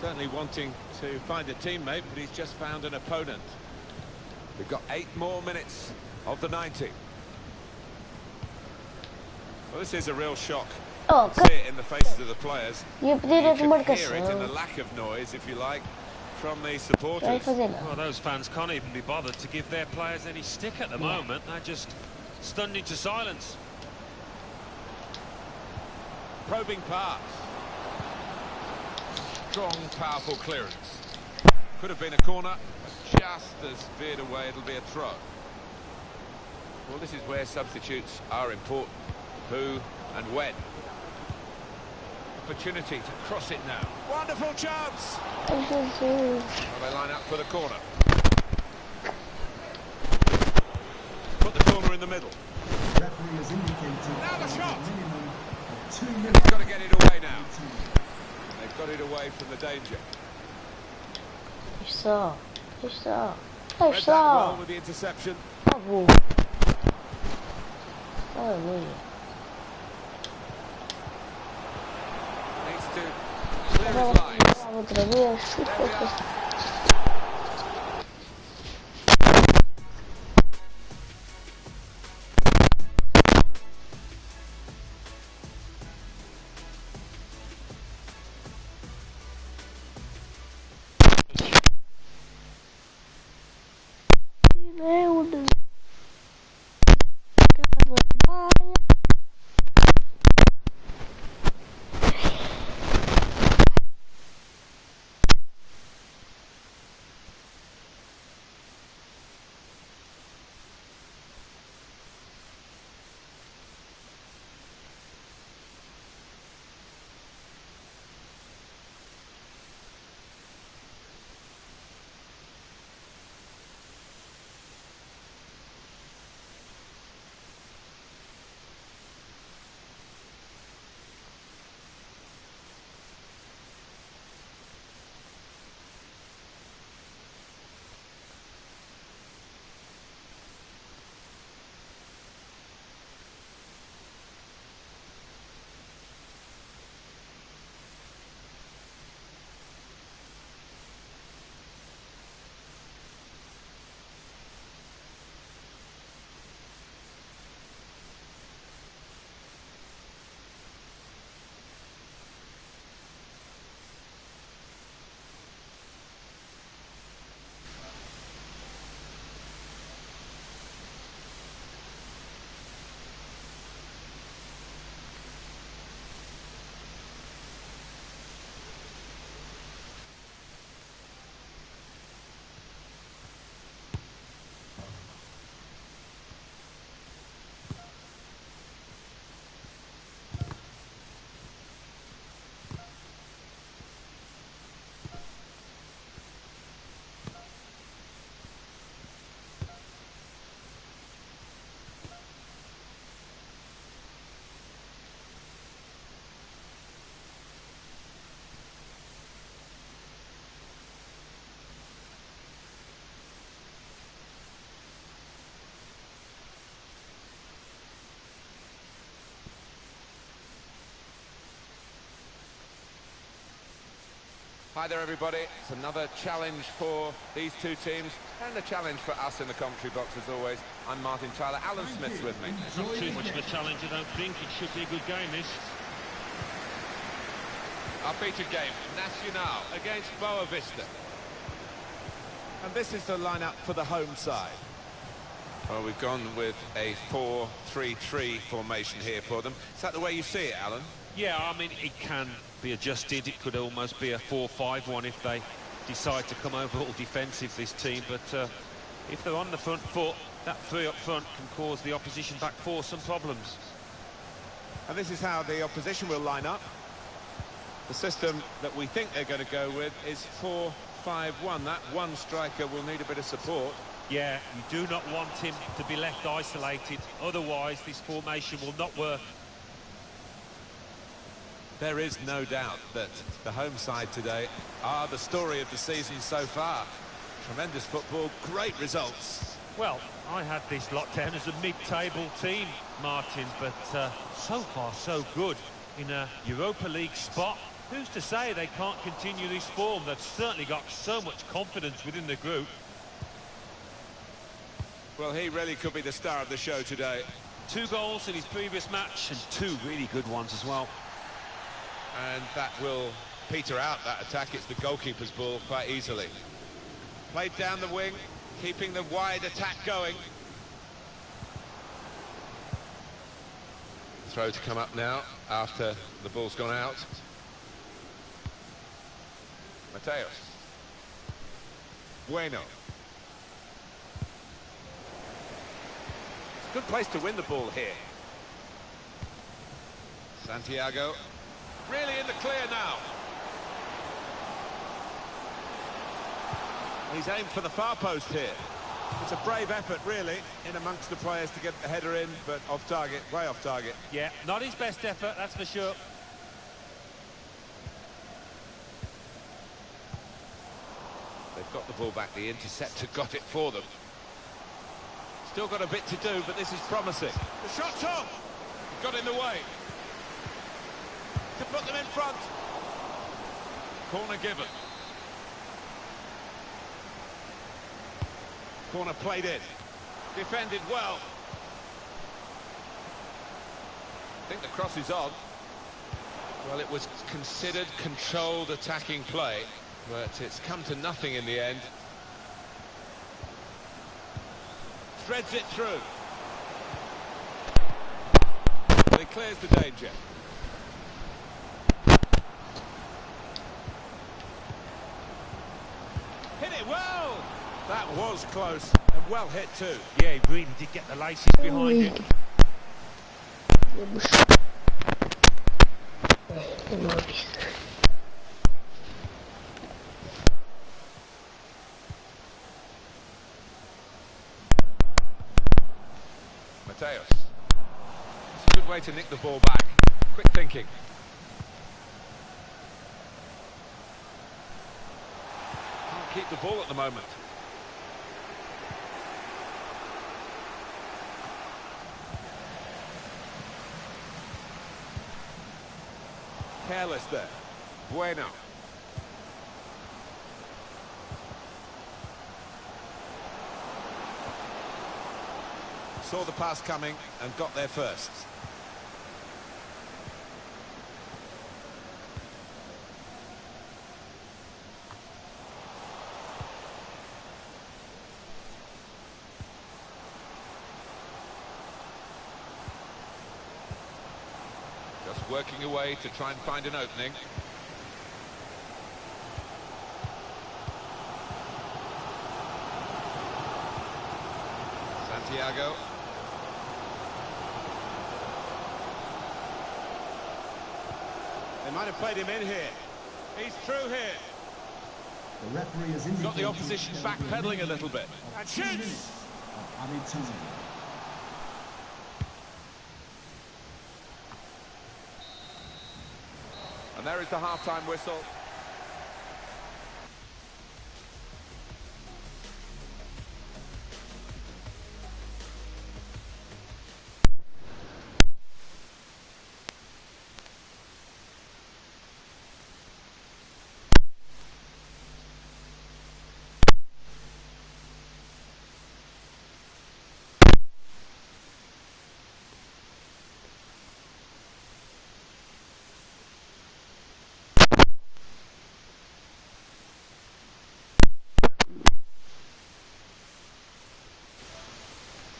Certainly wanting to find a teammate, but he's just found an opponent. We've got 8 more minutes of the 90. Well, this is a real shock. Oh, See it in the faces of the players. E a You pedir a can hear it in the demarcação. lack of noise, if you like, from the supporters. Vai fazer nada. Well, those fans can't even be bothered to give their players any stick at the moment. They're just stunned into silence. Probing pass. Strong, powerful clearance. Could have been a corner, but just as veered away, it'll be a throw. Well, this is where substitutes are important. Who and when. opportunity to cross it now. Wonderful chance! Jesus. Well, they line up for the corner. Put the corner in the middle. Referee has indicated Now the shot! a minimum of 2 He's minutes. got to get it away now. They've got it away from the danger. Isso. Isso. Read that well Isso. with the interception. Bravo. Aleluia. Needs to clear his lines. Outra vez. There we are. Meu Deus. Hi there, everybody. It's another challenge for these two teams and a challenge for us in the commentary box, as always. I'm Martin Tyler. Alan Smith's with me. It's not too much of a challenge, I don't think. It should be a good game, this. Our featured game, Nacional against Boa Vista. And this is the lineup for the home side. Well, we've gone with a 4-3-3 formation here for them. Is that the way you see it, Alan? Yeah, I mean, it can be adjusted. It could almost be a 4-5-1 if they decide to come over all defensive, this team. But if they're on the front foot, that three up front can cause the opposition back four some problems. And this is how the opposition will line up. The system that we think they're going to go with is 4-5-1. That one striker will need a bit of support. Yeah, you do not want him to be left isolated. Otherwise, this formation will not work. There is no doubt that the home side today are the story of the season so far. Tremendous football, great results. Well, I had this lot down as a mid-table team, Martin, but so far so good in a Europa League spot. Who's to say they can't continue this form? They've certainly got so much confidence within the group. Well, he really could be the star of the show today. 2 goals in his previous match and 2 really good ones as well. And that will peter out that attack. It's the goalkeeper's ball quite easily. Played down the wing, keeping the wide attack going. Throw to come up now after the ball's gone out. Mateos. Bueno. It's a good place to win the ball here. Santiago. Really in the clear now. He's aimed for the far post here. It's a brave effort, really, in amongst the players to get the header in, but off target, way off target. Yeah, not his best effort, that's for sure. They've got the ball back, the interceptor got it for them. Still got a bit to do, but this is promising. The shot's on! He got in the way. To put them in front. Corner given. Corner played in. Defended well. I think the cross is on. Well, it was considered controlled attacking play, but it's come to nothing in the end. Threads it through. But he clears the danger. Hit it well! That was close, and well hit too. Yeah, he really did get the laces behind it. Mateos. It's a good way to nick the ball back. Quick thinking. Can't keep the ball at the moment. Careless there. Bueno. Saw the pass coming and got there first. Just working away to try and find an opening. Santiago. They might have played him in here. He's through here. The referee has indicated Got the opposition backpedaling a little bit. And shoots! Added time. And there is the half-time whistle.